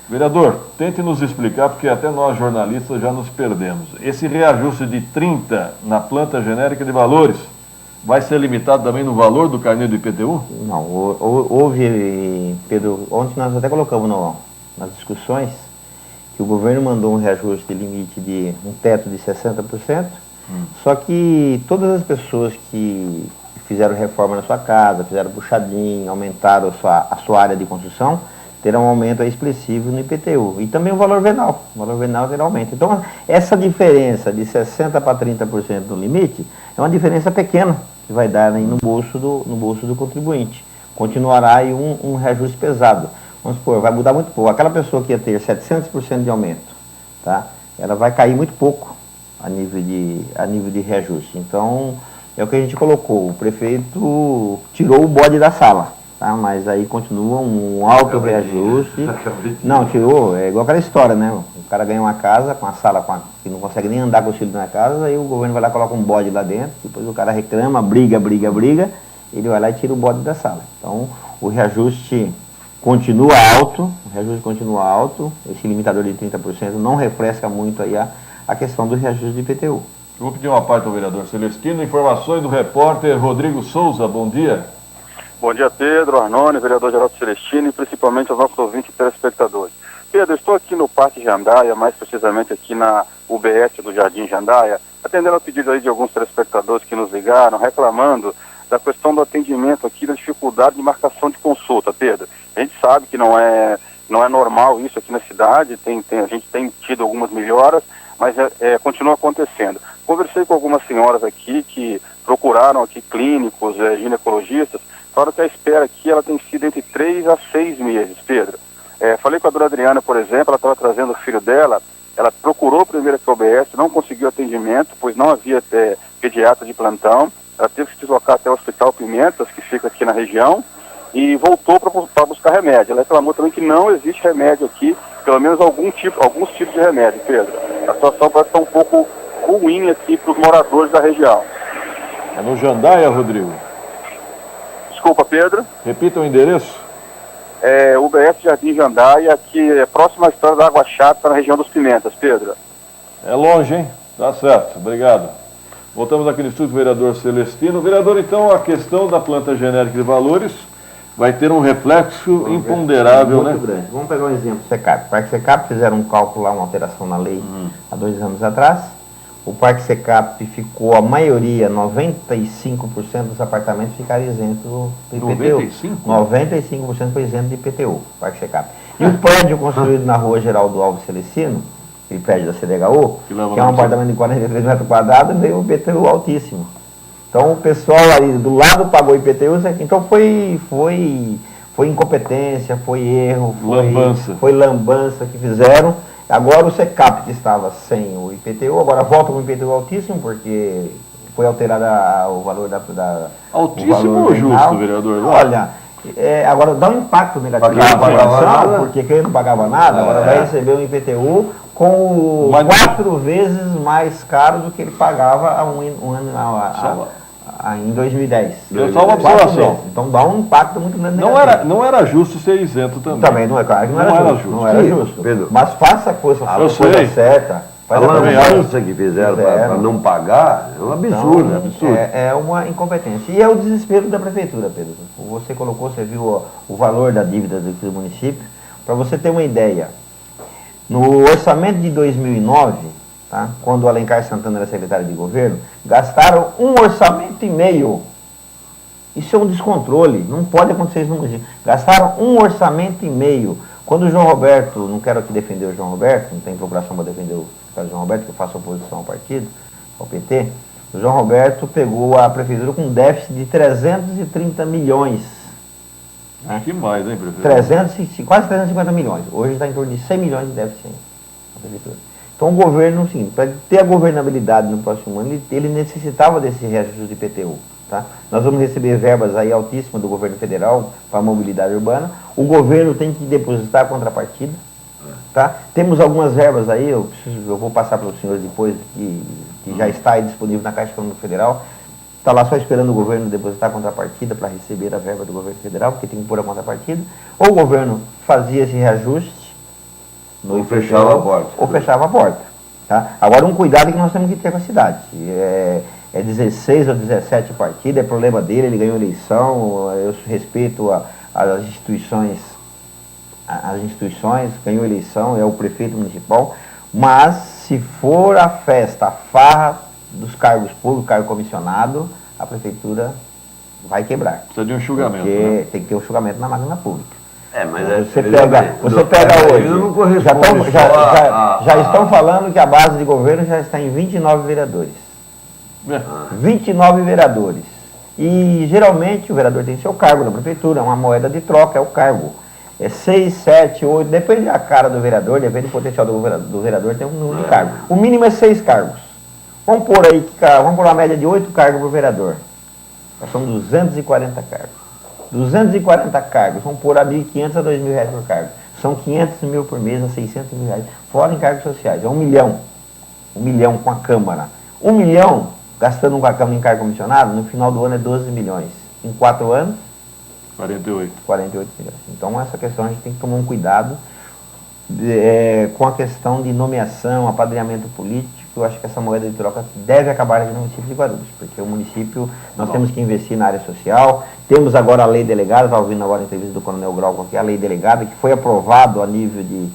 Vereador, tente nos explicar, porque até nós jornalistas já nos perdemos. Esse reajuste de 30 na planta genérica de valores vai ser limitado também no valor do carnê do IPTU? Não, houve, Pedro, ontem nós até colocamos nas discussões que o governo mandou um reajuste de limite de um teto de 60%, só que todas as pessoas que fizeram reforma na sua casa, fizeram puxadinho, aumentaram a sua área de construção, terá um aumento expressivo no IPTU. E também o valor venal. O valor venal terá aumento. Então, essa diferença de 60% para 30% no limite é uma diferença pequena que vai dar aí no bolso do contribuinte. Continuará aí um reajuste pesado. Vamos supor, vai mudar muito pouco. Aquela pessoa que ia ter 700% de aumento, tá? Ela vai cair muito pouco a nível de reajuste. Então, é o que a gente colocou. O prefeito tirou o bode da sala. Tá, mas aí continua um alto reajuste. Não, tirou, é igual aquela história, né? O cara ganha uma casa com a sala que não consegue nem andar com os filhos na casa, aí o governo vai lá e coloca um bode lá dentro, depois o cara reclama, briga, ele vai lá e tira o bode da sala. Então o reajuste continua alto, esse limitador de 30% não refresca muito aí a questão do reajuste de IPTU. Eu vou pedir uma parte ao vereador Celestino, informações do repórter Rodrigo Souza, bom dia. Bom dia, Pedro, Arnone, vereador Geraldo Celestino e principalmente aos nossos ouvintes e telespectadores. Pedro, estou aqui no Parque Jandaia, mais precisamente aqui na UBS do Jardim Jandaia, atendendo ao pedido aí de alguns telespectadores que nos ligaram, reclamando da questão do atendimento aqui, da dificuldade de marcação de consulta, Pedro. A gente sabe que não é normal isso aqui na cidade, a gente tem tido algumas melhoras, mas continua acontecendo. Conversei com algumas senhoras aqui que procuraram aqui clínicos, ginecologistas, falaram que a espera aqui ela tem sido entre 3 a 6 meses, Pedro. Falei com a dona Adriana, por exemplo, ela estava trazendo o filho dela, ela procurou primeiro aqui a UBS, não conseguiu atendimento, pois não havia pediatra de plantão, ela teve que se deslocar até o Hospital Pimentas, que fica aqui na região, e voltou para buscar remédio. Ela reclamou também que não existe remédio aqui, pelo menos alguns tipos de remédio, Pedro. A situação parece estar um pouco ruim aqui para os moradores da região. É no Jandaia, Rodrigo? Desculpa, Pedro. Repita o endereço. UBS Jardim Jandaia, que é próximo à história da Água Chata, na região dos Pimentas, Pedro. É longe, hein? Tá certo, obrigado. Voltamos aqui no estúdio, vereador Celestino. Vereador, então, a questão da planta genérica de valores vai ter um reflexo imponderável, muito né? grande. Vamos pegar um exemplo, SECAP. O Parque SECAP fizeram um cálculo lá, uma alteração na lei há 2 anos atrás. O Parque SECAP ficou, a maioria, 95% dos apartamentos ficaram isentos do IPTU. 95% foi isento de IPTU, Parque SECAP. E o prédio construído na rua Geraldo Alves Celestino, aquele prédio da CDHU, que é um apartamento de 43 metros quadrados, veio o IPTU altíssimo. Então o pessoal ali do lado pagou IPTU, então foi incompetência, foi erro, foi lambança que fizeram. Agora o SECAP que estava sem o IPTU, agora volta com o IPTU altíssimo, porque foi alterado o valor da altíssimo ou justo, vereador? Olha, agora dá um impacto negativo na população, porque quem não pagava nada, agora vai receber um IPTU com 4 vezes mais caro do que ele pagava em 2010. Só uma observação. Então dá um impacto muito grande. Não era justo ser isento também. Também não é claro que não era justo. Não era justo. Pedro, mas faça a coisa certa. A lambança que fizeram para não pagar é um absurdo. Então, é uma incompetência. E é o desespero da prefeitura, Pedro. Você viu o valor da dívida do município. Para você ter uma ideia, no orçamento de 2009, tá, quando o Alencar Santana era secretário de governo, gastaram 1,5 orçamento. Isso é um descontrole, não pode acontecer isso no município. Gastaram 1,5 orçamento. Quando o João Roberto, não quero aqui defender o João Roberto, não tem procuração para defender o João Roberto, que eu faço oposição ao partido, ao PT, o João Roberto pegou a prefeitura com um déficit de 330 milhões. Né? Que mais, hein, prefeito? Quase 350 milhões. Hoje está em torno de 100 milhões de déficit na prefeitura. Então o governo, assim, para ter a governabilidade no próximo ano, ele necessitava desse reajuste de IPTU. Tá? Nós vamos receber verbas aí altíssimas do governo federal para a mobilidade urbana. O governo tem que depositar a contrapartida. Tá? Temos algumas verbas aí, eu vou passar para os senhores depois, que já está aí disponível na Caixa Econômica Federal. Está lá só esperando o governo depositar a contrapartida para receber a verba do governo federal, porque tem que pôr a contrapartida. Ou o governo fazia esse reajuste, ou fechava a porta. Ou fechava a porta. Tá? Agora, um cuidado que nós temos que ter com a cidade. É 16 ou 17 partidos, é problema dele, ele ganhou eleição, eu respeito as instituições, ganhou eleição, é o prefeito municipal, mas se for a festa, a farra dos cargos públicos, cargo comissionado, a prefeitura vai quebrar. Precisa de um enxugamento, porque né? Tem que ter um enxugamento na máquina pública. Mas você pega hoje, já estão falando que a base de governo já está em 29 vereadores. 29 vereadores. E geralmente o vereador tem seu cargo na prefeitura, uma moeda de troca, é o cargo. É 6, 7, 8, depende da cara do vereador, depende do potencial do vereador, tem um número de cargos. O mínimo é 6 cargos. Vamos pôr uma média de 8 cargos por vereador. São 240 cargos. 240 cargos, vamos pôr a R$1.500 a R$2.000 por cargo. São 500 mil por mês a 600 mil reais, fora em cargos sociais. É 1 milhão. 1 milhão com a Câmara. 1 milhão, gastando com a Câmara em cargo comissionado, no final do ano é 12 milhões. Em 4 anos? 48 milhões. Então essa questão a gente tem que tomar um cuidado com a questão de nomeação, apadrinhamento político. Eu acho que essa moeda de troca deve acabar aqui no município de Guarulhos, porque o município, nós temos que investir na área social. Temos agora a lei delegada, estava ouvindo agora a entrevista do Coronel Grau, que é a lei delegada, que foi aprovado a nível de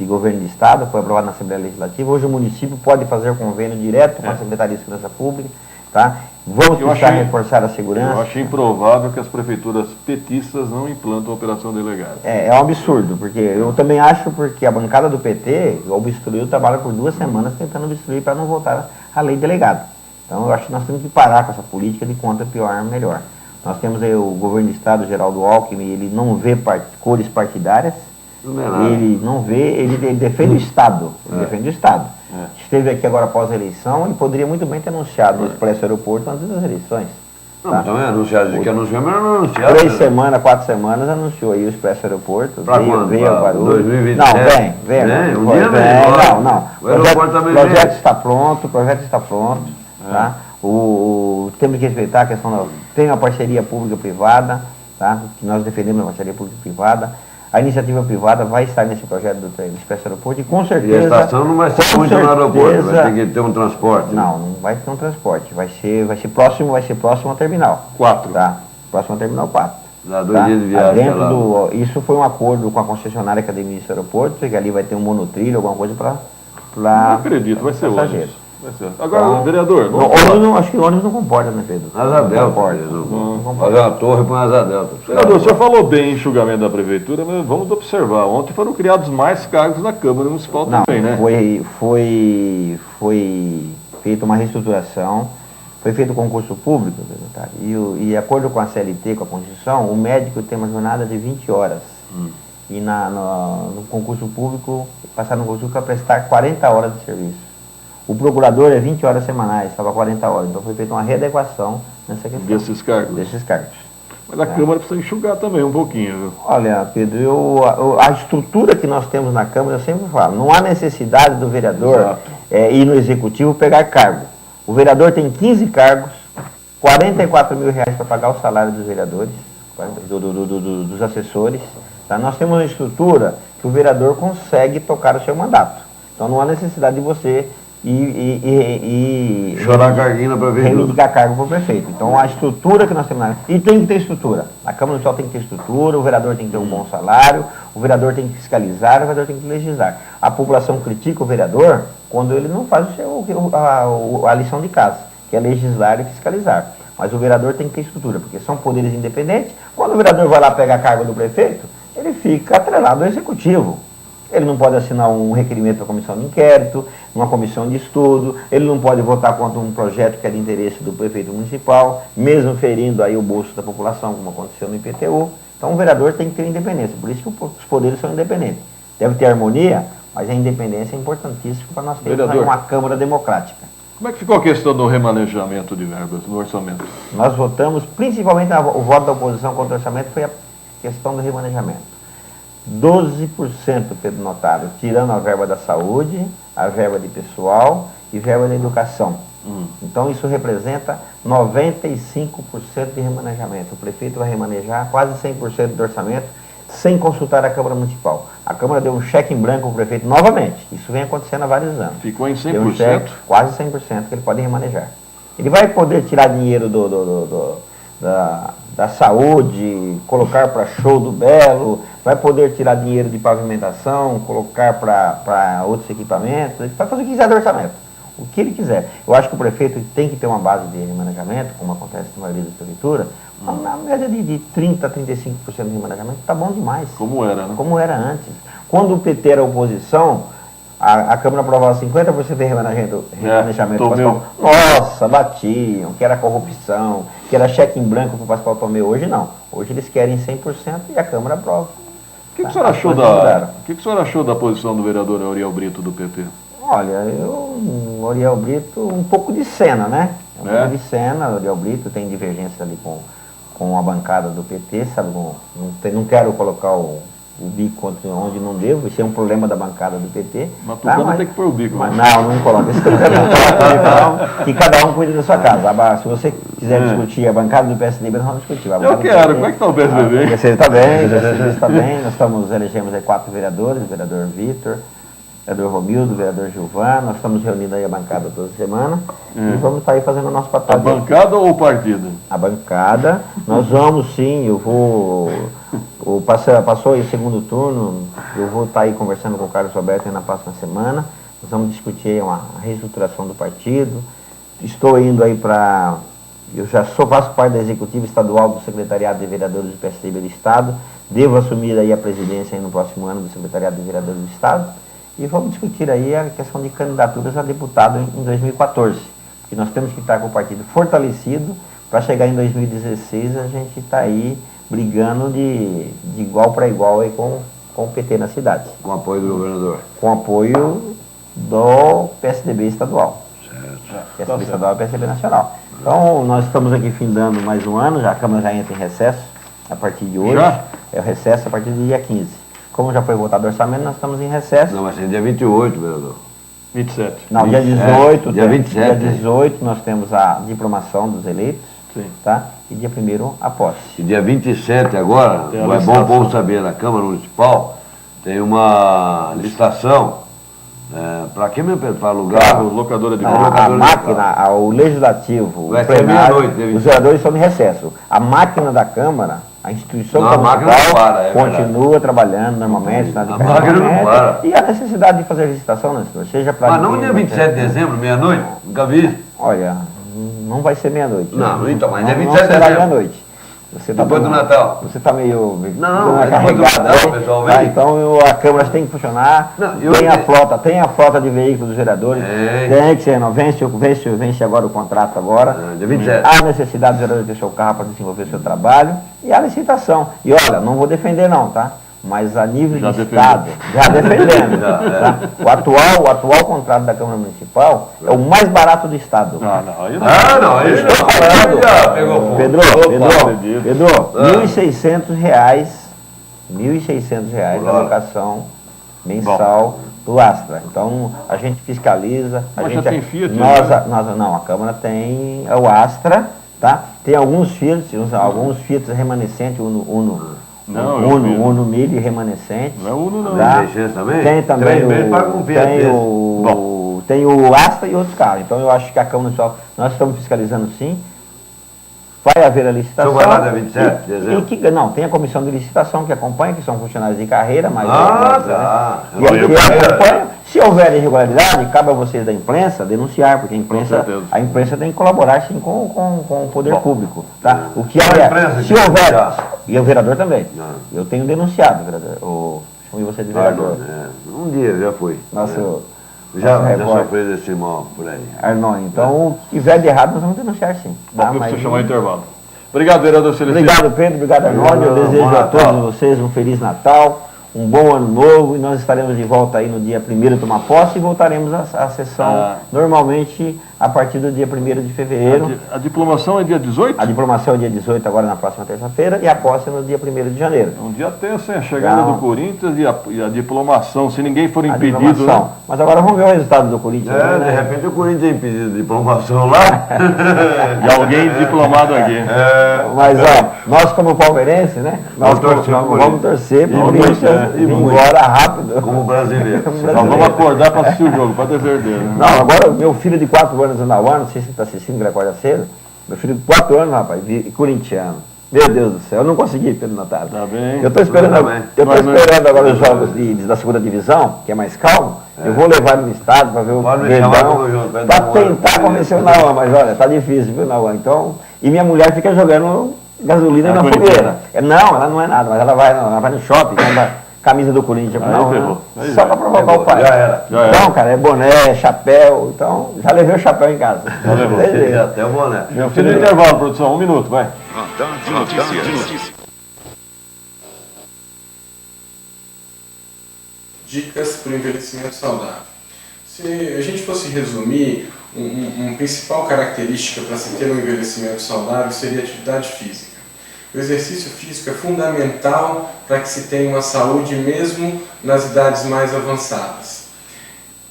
governo de Estado, foi aprovado na Assembleia Legislativa. Hoje o município pode fazer convênio direto com a Secretaria de Segurança Pública, tá? Vamos precisar reforçar a segurança. Eu acho improvável que as prefeituras petistas não implantam a operação delegada. É um absurdo, porque eu também acho porque a bancada do PT obstruiu o trabalho por 2 semanas tentando obstruir para não votar a lei delegada. Então eu acho que nós temos que parar com essa política de contra pior, melhor. Nós temos aí o governo do estado, Geraldo Alckmin, ele não vê cores partidárias, ele não vê, ele defende o Estado, defende o Estado. Esteve aqui agora após a eleição e poderia muito bem ter anunciado o Expresso Aeroporto antes das eleições. Não, também anunciado, que anunciou, mas não anunciado. 3 semanas, 4 semanas anunciou aí o Expresso Aeroporto. Pra quando? Veio a Guarulhos. 2027? Não, vem. Um dia vem. Não. O aeroporto também vem. O projeto está pronto, tá? Temos que respeitar a questão tem uma parceria pública-privada, tá? Que nós defendemos a parceria pública-privada. A iniciativa privada vai estar nesse projeto do Expresso Aeroporto e com certeza... E a estação não vai ser muito no aeroporto, vai ter que ter um transporte. Não vai ter um transporte, vai ser próximo ao terminal. 4. Tá? Próximo ao terminal 4. Dá 2 dias de viagem lá. Isso foi um acordo com a concessionária que administra o aeroporto, que ali vai ter um monotrilho, alguma coisa para... Não acredito, vai ser ônibus. Agora, então, vereador... acho que o ônibus não comporta, né, Pedro? Asa Delta. Fazer uma torre com asa Delta. Vereador, o senhor falou bem em enxugamento da prefeitura, mas vamos observar. Ontem foram criados mais cargos na Câmara Municipal também, né? Foi feita uma reestruturação, foi feito concurso público, tá? E de acordo com a CLT, com a Constituição, o médico tem uma jornada de 20 horas. E no concurso público, passar no concurso para prestar 40 horas de serviço. O procurador é 20 horas semanais, estava 40 horas. Então foi feita uma readequação nessa questão. Desses cargos. Mas a Câmara precisa enxugar também um pouquinho, viu? Olha, Pedro, a estrutura que nós temos na Câmara, eu sempre falo, não há necessidade do vereador ir no Executivo pegar cargo. O vereador tem 15 cargos, 44 mil reais para pagar o salário dos vereadores, dos assessores. Tá? Nós temos uma estrutura que o vereador consegue tocar o seu mandato. Então não há necessidade de você chorar carguinho na prefeitura. Reivindicar cargo para o prefeito. Então a estrutura que nós temos e tem que ter estrutura. A Câmara Municipal tem que ter estrutura, o vereador tem que ter um bom salário, o vereador tem que fiscalizar, o vereador tem que legislar. A população critica o vereador quando ele não faz a lição de casa, que é legislar e fiscalizar. Mas o vereador tem que ter estrutura, porque são poderes independentes. Quando o vereador vai lá pegar cargo do prefeito, ele fica atrelado ao executivo. Ele não pode assinar um requerimento para a comissão de inquérito, uma comissão de estudo, ele não pode votar contra um projeto que é de interesse do prefeito municipal, mesmo ferindo aí o bolso da população, como aconteceu no IPTU. Então o vereador tem que ter independência, por isso que os poderes são independentes. Deve ter harmonia, mas a independência é importantíssima para nós termos uma Câmara democrática. Como é que ficou a questão do remanejamento de verbas no orçamento? Nós votamos, principalmente o voto da oposição contra o orçamento foi a questão do remanejamento. 12%, Pedro Notário, tirando a verba da saúde, a verba de pessoal e verba da educação. Então isso representa 95% de remanejamento. O prefeito vai remanejar quase 100% do orçamento sem consultar a Câmara Municipal. A Câmara deu um cheque em branco ao prefeito novamente. Isso vem acontecendo há vários anos. Ficou em 100%? Deu um cheque, quase 100% que ele pode remanejar. Ele vai poder tirar dinheiro da saúde, colocar para show do Belo, vai poder tirar dinheiro de pavimentação, colocar para outros equipamentos, ele vai fazer o que quiser do orçamento, o que ele quiser. Eu acho que o prefeito tem que ter uma base de remanejamento, como acontece na maioria das prefeituras, na média de 30% a 35% de remanejamento, está bom demais. Como era, né? Como era antes. Quando o PT era oposição, a Câmara aprovava 50% de remanejamento. Nossa, batiam, que era corrupção, que era cheque em branco para o Pascoal Tomeu. Hoje não. Hoje eles querem 100% e a Câmara aprova. O que o senhor achou da posição do vereador Auriel Brito, do PT? Olha, o Auriel Brito, um pouco de cena, né? Um pouco de cena, o Auriel Brito tem divergência ali com a bancada do PT, sabe? Não quero colocar o bico onde não devo, isso é um problema da bancada do PT. Mas Tucano tem que pôr o bico. Mas não coloca. Isso não coloca, que cada um cuida da sua casa. Se você quiser discutir a bancada do PSDB, nós vamos discutir. Eu quero. Como é que está o PSDB? O PSDB está bem, o PSDB está bem. Nós elegemos aí 4 vereadores, o vereador Vitor, o vereador Romildo, o vereador Gilvan. Nós estamos reunindo aí a bancada toda semana e vamos estar aí fazendo o nosso papel. A bancada ou o partido? A bancada. Nós vamos sim, passou aí o segundo turno, eu vou estar aí conversando com o Carlos Roberto na próxima semana. Nós vamos discutir a reestruturação do partido, estou indo aí para... Eu já faço parte da executiva estadual do Secretariado de Vereadores do PSDB do Estado. Devo assumir aí a presidência aí no próximo ano do Secretariado de Vereadores do Estado. E vamos discutir aí a questão de candidaturas a deputado em 2014. Porque nós temos que estar com o partido fortalecido para chegar em 2016 a gente estar aí brigando de igual para igual aí com o PT na cidade. Com apoio do governador. Com apoio do PSDB estadual. Certo. PSDB estadual e PSDB nacional. Então, nós estamos aqui findando mais um ano, já a Câmara já entra em recesso a partir de hoje. Já? É o recesso a partir do dia 15. Como já foi votado o orçamento, nós estamos em recesso. Não, vai ser dia 28, vereador. 27. Não, dia 18. Dia 27. Dia 18 nós temos a diplomação dos eleitos. Sim. Tá? E dia 1º a posse. E dia 27 agora, Tem a é bom o licitação. povo saber, na Câmara Municipal tem uma licitação para quem mesmo? Para alugar? Carro, locadora de Não, carro. a máquina, o legislativo, Vai o ser plenário, meia-noite, dia 27. os vereadores estão em recesso. A máquina da Câmara, a instituição Não, a máquina municipal não para, é continua trabalhando normalmente. A máquina não para. E a necessidade de fazer a licitação, né, senhor? Seja para... Mas não dia 27 de dezembro, meia-noite? Nunca vi. Olha, não vai ser meia-noite. Não, então, mas não, dia 27 não de será dezembro. meia-noite. Você tá Depois do Natal. Você está meio... Não, meio depois do carregado Natal, aí. pessoal, Tá, vem. então a Câmara tem que funcionar. Não, Tem a frota de veículos dos vereadores. Tem que ser, não, vence agora o contrato agora. Dia 27. Há necessidade do vereador ter seu carro para desenvolver seu trabalho. E a licitação. E olha, não vou defender não, tá? Mas a nível Já de defendeu. Estado, já defendendo. Já, tá? O atual contrato da Câmara Municipal é o mais barato do Estado. Não, aí não. Não, aí não. falando. Já pegou fogo. Pedro, acredito. R$ 1.600 reais a locação mensal do Astra. Então, a gente fiscaliza. Mas já tem Fiat, Não, a Câmara tem o Astra, tá? Tem alguns Fiat remanescentes, Uno Mille remanescente. Não é Uno, não. Tá? Também? Tem também Três meses paga um Fiat tem o Astra e outros carros. Então, eu acho que a Câmara Municipal, nós estamos fiscalizando sim. Vai haver a licitação. O senhor vai lá dia 27 de dezembro? Não, tem a comissão de licitação que acompanha, que são funcionários de carreira, mas... tá. E aí, que acompanha. Se houver irregularidade, cabe a vocês da imprensa denunciar, porque a imprensa tem que colaborar sim com o poder público. Tá? O que Só a é, imprensa se que houver, denunciar. e o vereador também. Eu tenho denunciado, vereador. Chamei você de vereador. Um dia já fui. Nosso Já repórter. sofri desse mal por aí. Arnon, então, o que tiver de errado, nós vamos denunciar sim. Bom, Tá? eu Mas- preciso chamar o intervalo. Obrigado, vereador Celestino. Obrigado, Pedro. Obrigado, Arnoldo. Eu desejo a todos vocês um Feliz Natal, um bom ano novo, e nós estaremos de volta aí no dia 1º tomar posse e voltaremos à sessão normalmente a partir do dia 1º de fevereiro. A diplomação é dia 18? A diplomação é dia 18, agora na próxima terça-feira, e a posse é no dia 1º de janeiro. Um dia tenso, hein? A chegada Não. do Corinthians e a diplomação, se ninguém for A impedido, diplomação. né? Mas agora vamos ver o resultado do Corinthians. De repente o Corinthians tem pedido de diplomação lá. E alguém diplomado aqui. Mas, ó, nós como palmeirense, né? Nós vamos torcer para o Corinthians ir embora rápido. Como brasileiro. Nós vamos acordar para assistir o jogo, para ter certeza. Né? Não, agora meu filho de 4 anos, Anauã, não sei se você está assistindo, que ele acorda cedo. Meu filho de 4 anos, rapaz, corintiano. Meu Deus do céu, eu não consegui, Pedro Natário. Tá bem. Eu estou esperando, agora os jogos da segunda divisão, que é mais calmo. Eu vou levar ele no estado para ver o Verdão, para tentar convencer o Nauã, mas olha, tá difícil, viu, Nauã? Então, e minha mulher fica jogando gasolina na fogueira. Não, ela não é nada, mas ela vai no shopping, compra camisa do Corinthians, só para provocar o pai. Já era. Então, cara, é boné, chapéu, então já levei o chapéu em casa. Já levou. Até o boné. Meu filho, intervalo, produção, 1 minuto, vai. Dicas para o envelhecimento saudável. Se a gente fosse resumir, uma principal característica para se ter um envelhecimento saudável seria a atividade física. O exercício físico é fundamental para que se tenha uma saúde mesmo nas idades mais avançadas.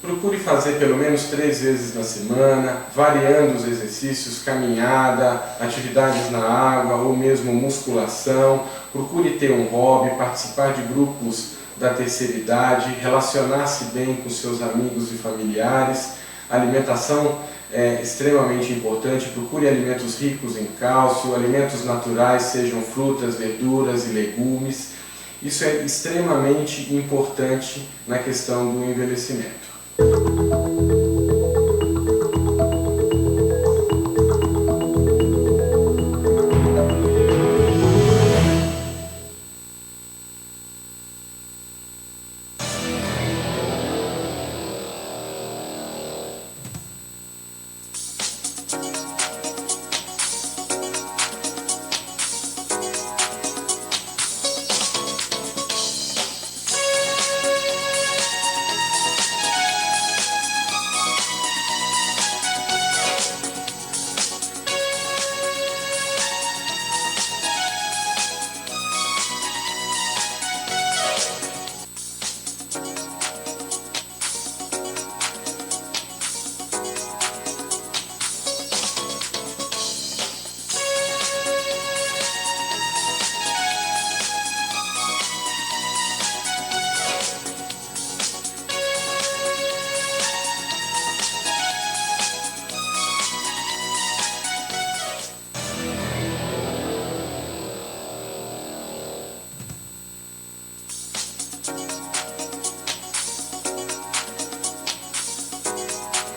Procure fazer pelo menos 3 vezes na semana, variando os exercícios, caminhada, atividades na água ou mesmo musculação. Procure ter um hobby, participar de grupos da terceira idade, relacionar-se bem com seus amigos e familiares. A alimentação é extremamente importante. Procure alimentos ricos em cálcio, alimentos naturais, sejam frutas, verduras e legumes. Isso é extremamente importante na questão do envelhecimento.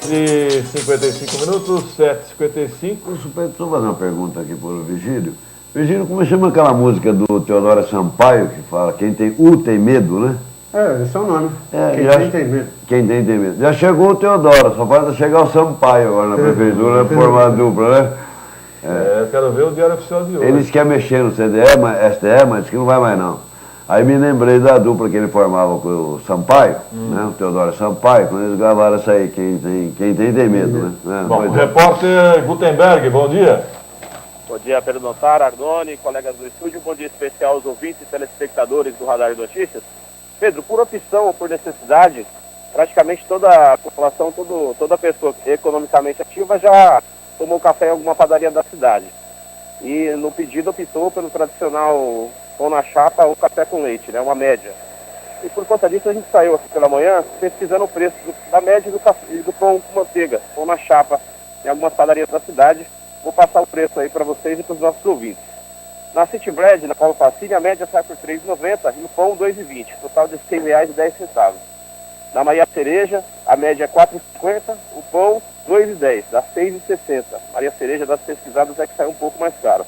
e 55 minutos, 7h55. Deixa eu fazer uma pergunta aqui para o Vigílio. Vigílio, como chama aquela música do Teodoro Sampaio, que fala quem tem tem medo, né? Esse é o nome. Quem tem medo. Quem tem medo. Já chegou o Teodoro, só falta chegar o Sampaio agora na prefeitura, formar a dupla, né? Eu quero ver o Diário Oficial de hoje. Eles querem mexer no CDE, STE, mas diz que não vai mais não. Aí me lembrei da dupla que ele formava com o Sampaio, né? O Teodoro Sampaio, quando eles gravaram essa aí, quem tem medo, né? Bom, repórter Gutenberg, bom dia. Bom dia, Pedro Notar, Arnone, colegas do estúdio, bom dia especial aos ouvintes e telespectadores do Radar de Notícias. Pedro, por opção ou por necessidade, praticamente toda a população, toda pessoa economicamente ativa já tomou café em alguma padaria da cidade. E no pedido optou pelo tradicional pão na chapa ou café com leite, né, uma média. E por conta disso a gente saiu aqui pela manhã pesquisando o preço da média do café, do pão com manteiga, pão na chapa, em algumas padarias da cidade. Vou passar o preço aí para vocês e para os nossos ouvintes. Na City Bread, na Paulo Facine, a média sai por R$ 3,90 e o pão R$ 2,20, total de R$ 6,10. Na Maria Cereja, a média é R$ 4,50, o pão R$ 2,10, dá R$ 6,60. Maria Cereja das pesquisadas é que sai um pouco mais caro.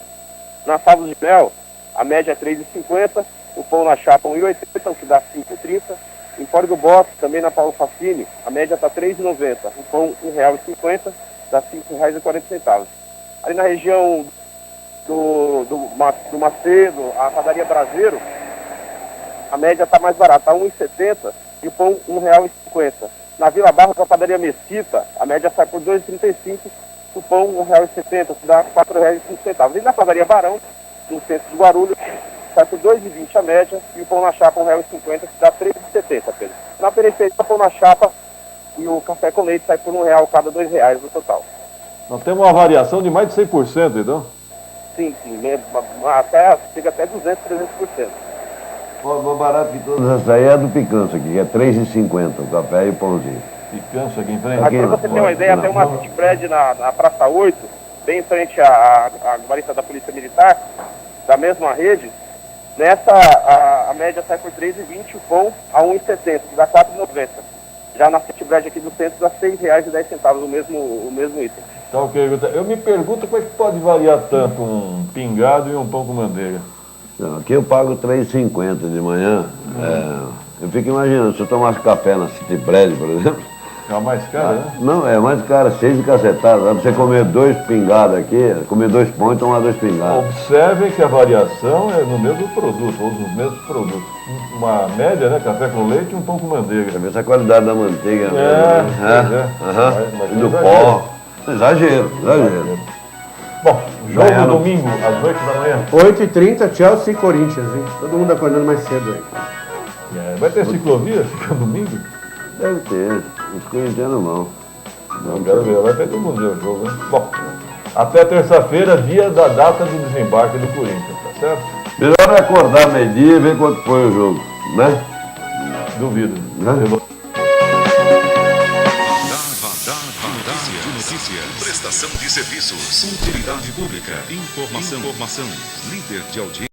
Na Favos de Mel, a média é R$ 3,50, o pão na chapa R$ 1,80, o que dá R$ 5,30. Em Fora do Box, também na Paulo Facine, a média está R$ 3,90, o pão R$ 1,50, dá R$ 5,40. Ali na região do Macedo, a padaria Brasileiro, a média está mais barata, R$ 1,70 e o pão R$ 1,50. Na Vila Barros, a padaria Mesquita, a média sai por R$ 2,35, o pão R$ 1,70, que dá R$ 4,05. E na padaria Barão, no centro de Guarulhos, sai por R$ 2,20 a média e o pão na chapa R$ 1,50, que dá R$ 3,70, Pedro. Na periferia, o pão na chapa e o café com leite sai por R$ 1 cada R$ 2 no total. Nós temos uma variação de mais de 100%, então? Sim, chega até 200%, 300%. O mais barato que todas essas aí é a do Picanço aqui, que é R$ 3,50 o café e o pãozinho. Picanço aqui em frente? Aqui, pra você ter uma ideia, tem uma City Bread na Praça 8, bem em frente à guarita da Polícia Militar, da mesma rede. Nessa, a média sai por R$ 3,20, o pão a R$ 1,70, que dá R$ 4,90. Já na City Bread aqui do centro dá R$ 6,10 o mesmo item. Tá ok, eu me pergunto como é que pode variar tanto um pingado e um pão com manteiga. Não, aqui eu pago R$ 3,50 de manhã. Eu fico imaginando, se eu tomasse café na City Bread, por exemplo. É a mais cara, né? Não, é mais cara, 6 de cacetada. Dá pra você comer 2 pingados aqui, comer 2 pães e tomar 2 pingados. Observem que a variação é no mesmo produto, ou nos mesmos produtos. Uma média, né? Café com leite e um pão com manteiga. Pra ver essa qualidade da manteiga. Mas e do pó. Exagero. Bom, jogo domingo, às 8 da manhã. 8h30, Chelsea e Corinthians, hein? Todo mundo acordando mais cedo aí. Vai ter ciclovia domingo? Deve ter, os corintianos não. Não quero ver, vai ter todo mundo ver o jogo, né? Bom, até terça-feira, dia da data do desembarque do Corinthians, tá certo? Melhor é acordar meio-dia e ver quanto foi o jogo, né? Duvido. Prestação de serviços, utilidade pública, informação, líder de audiência.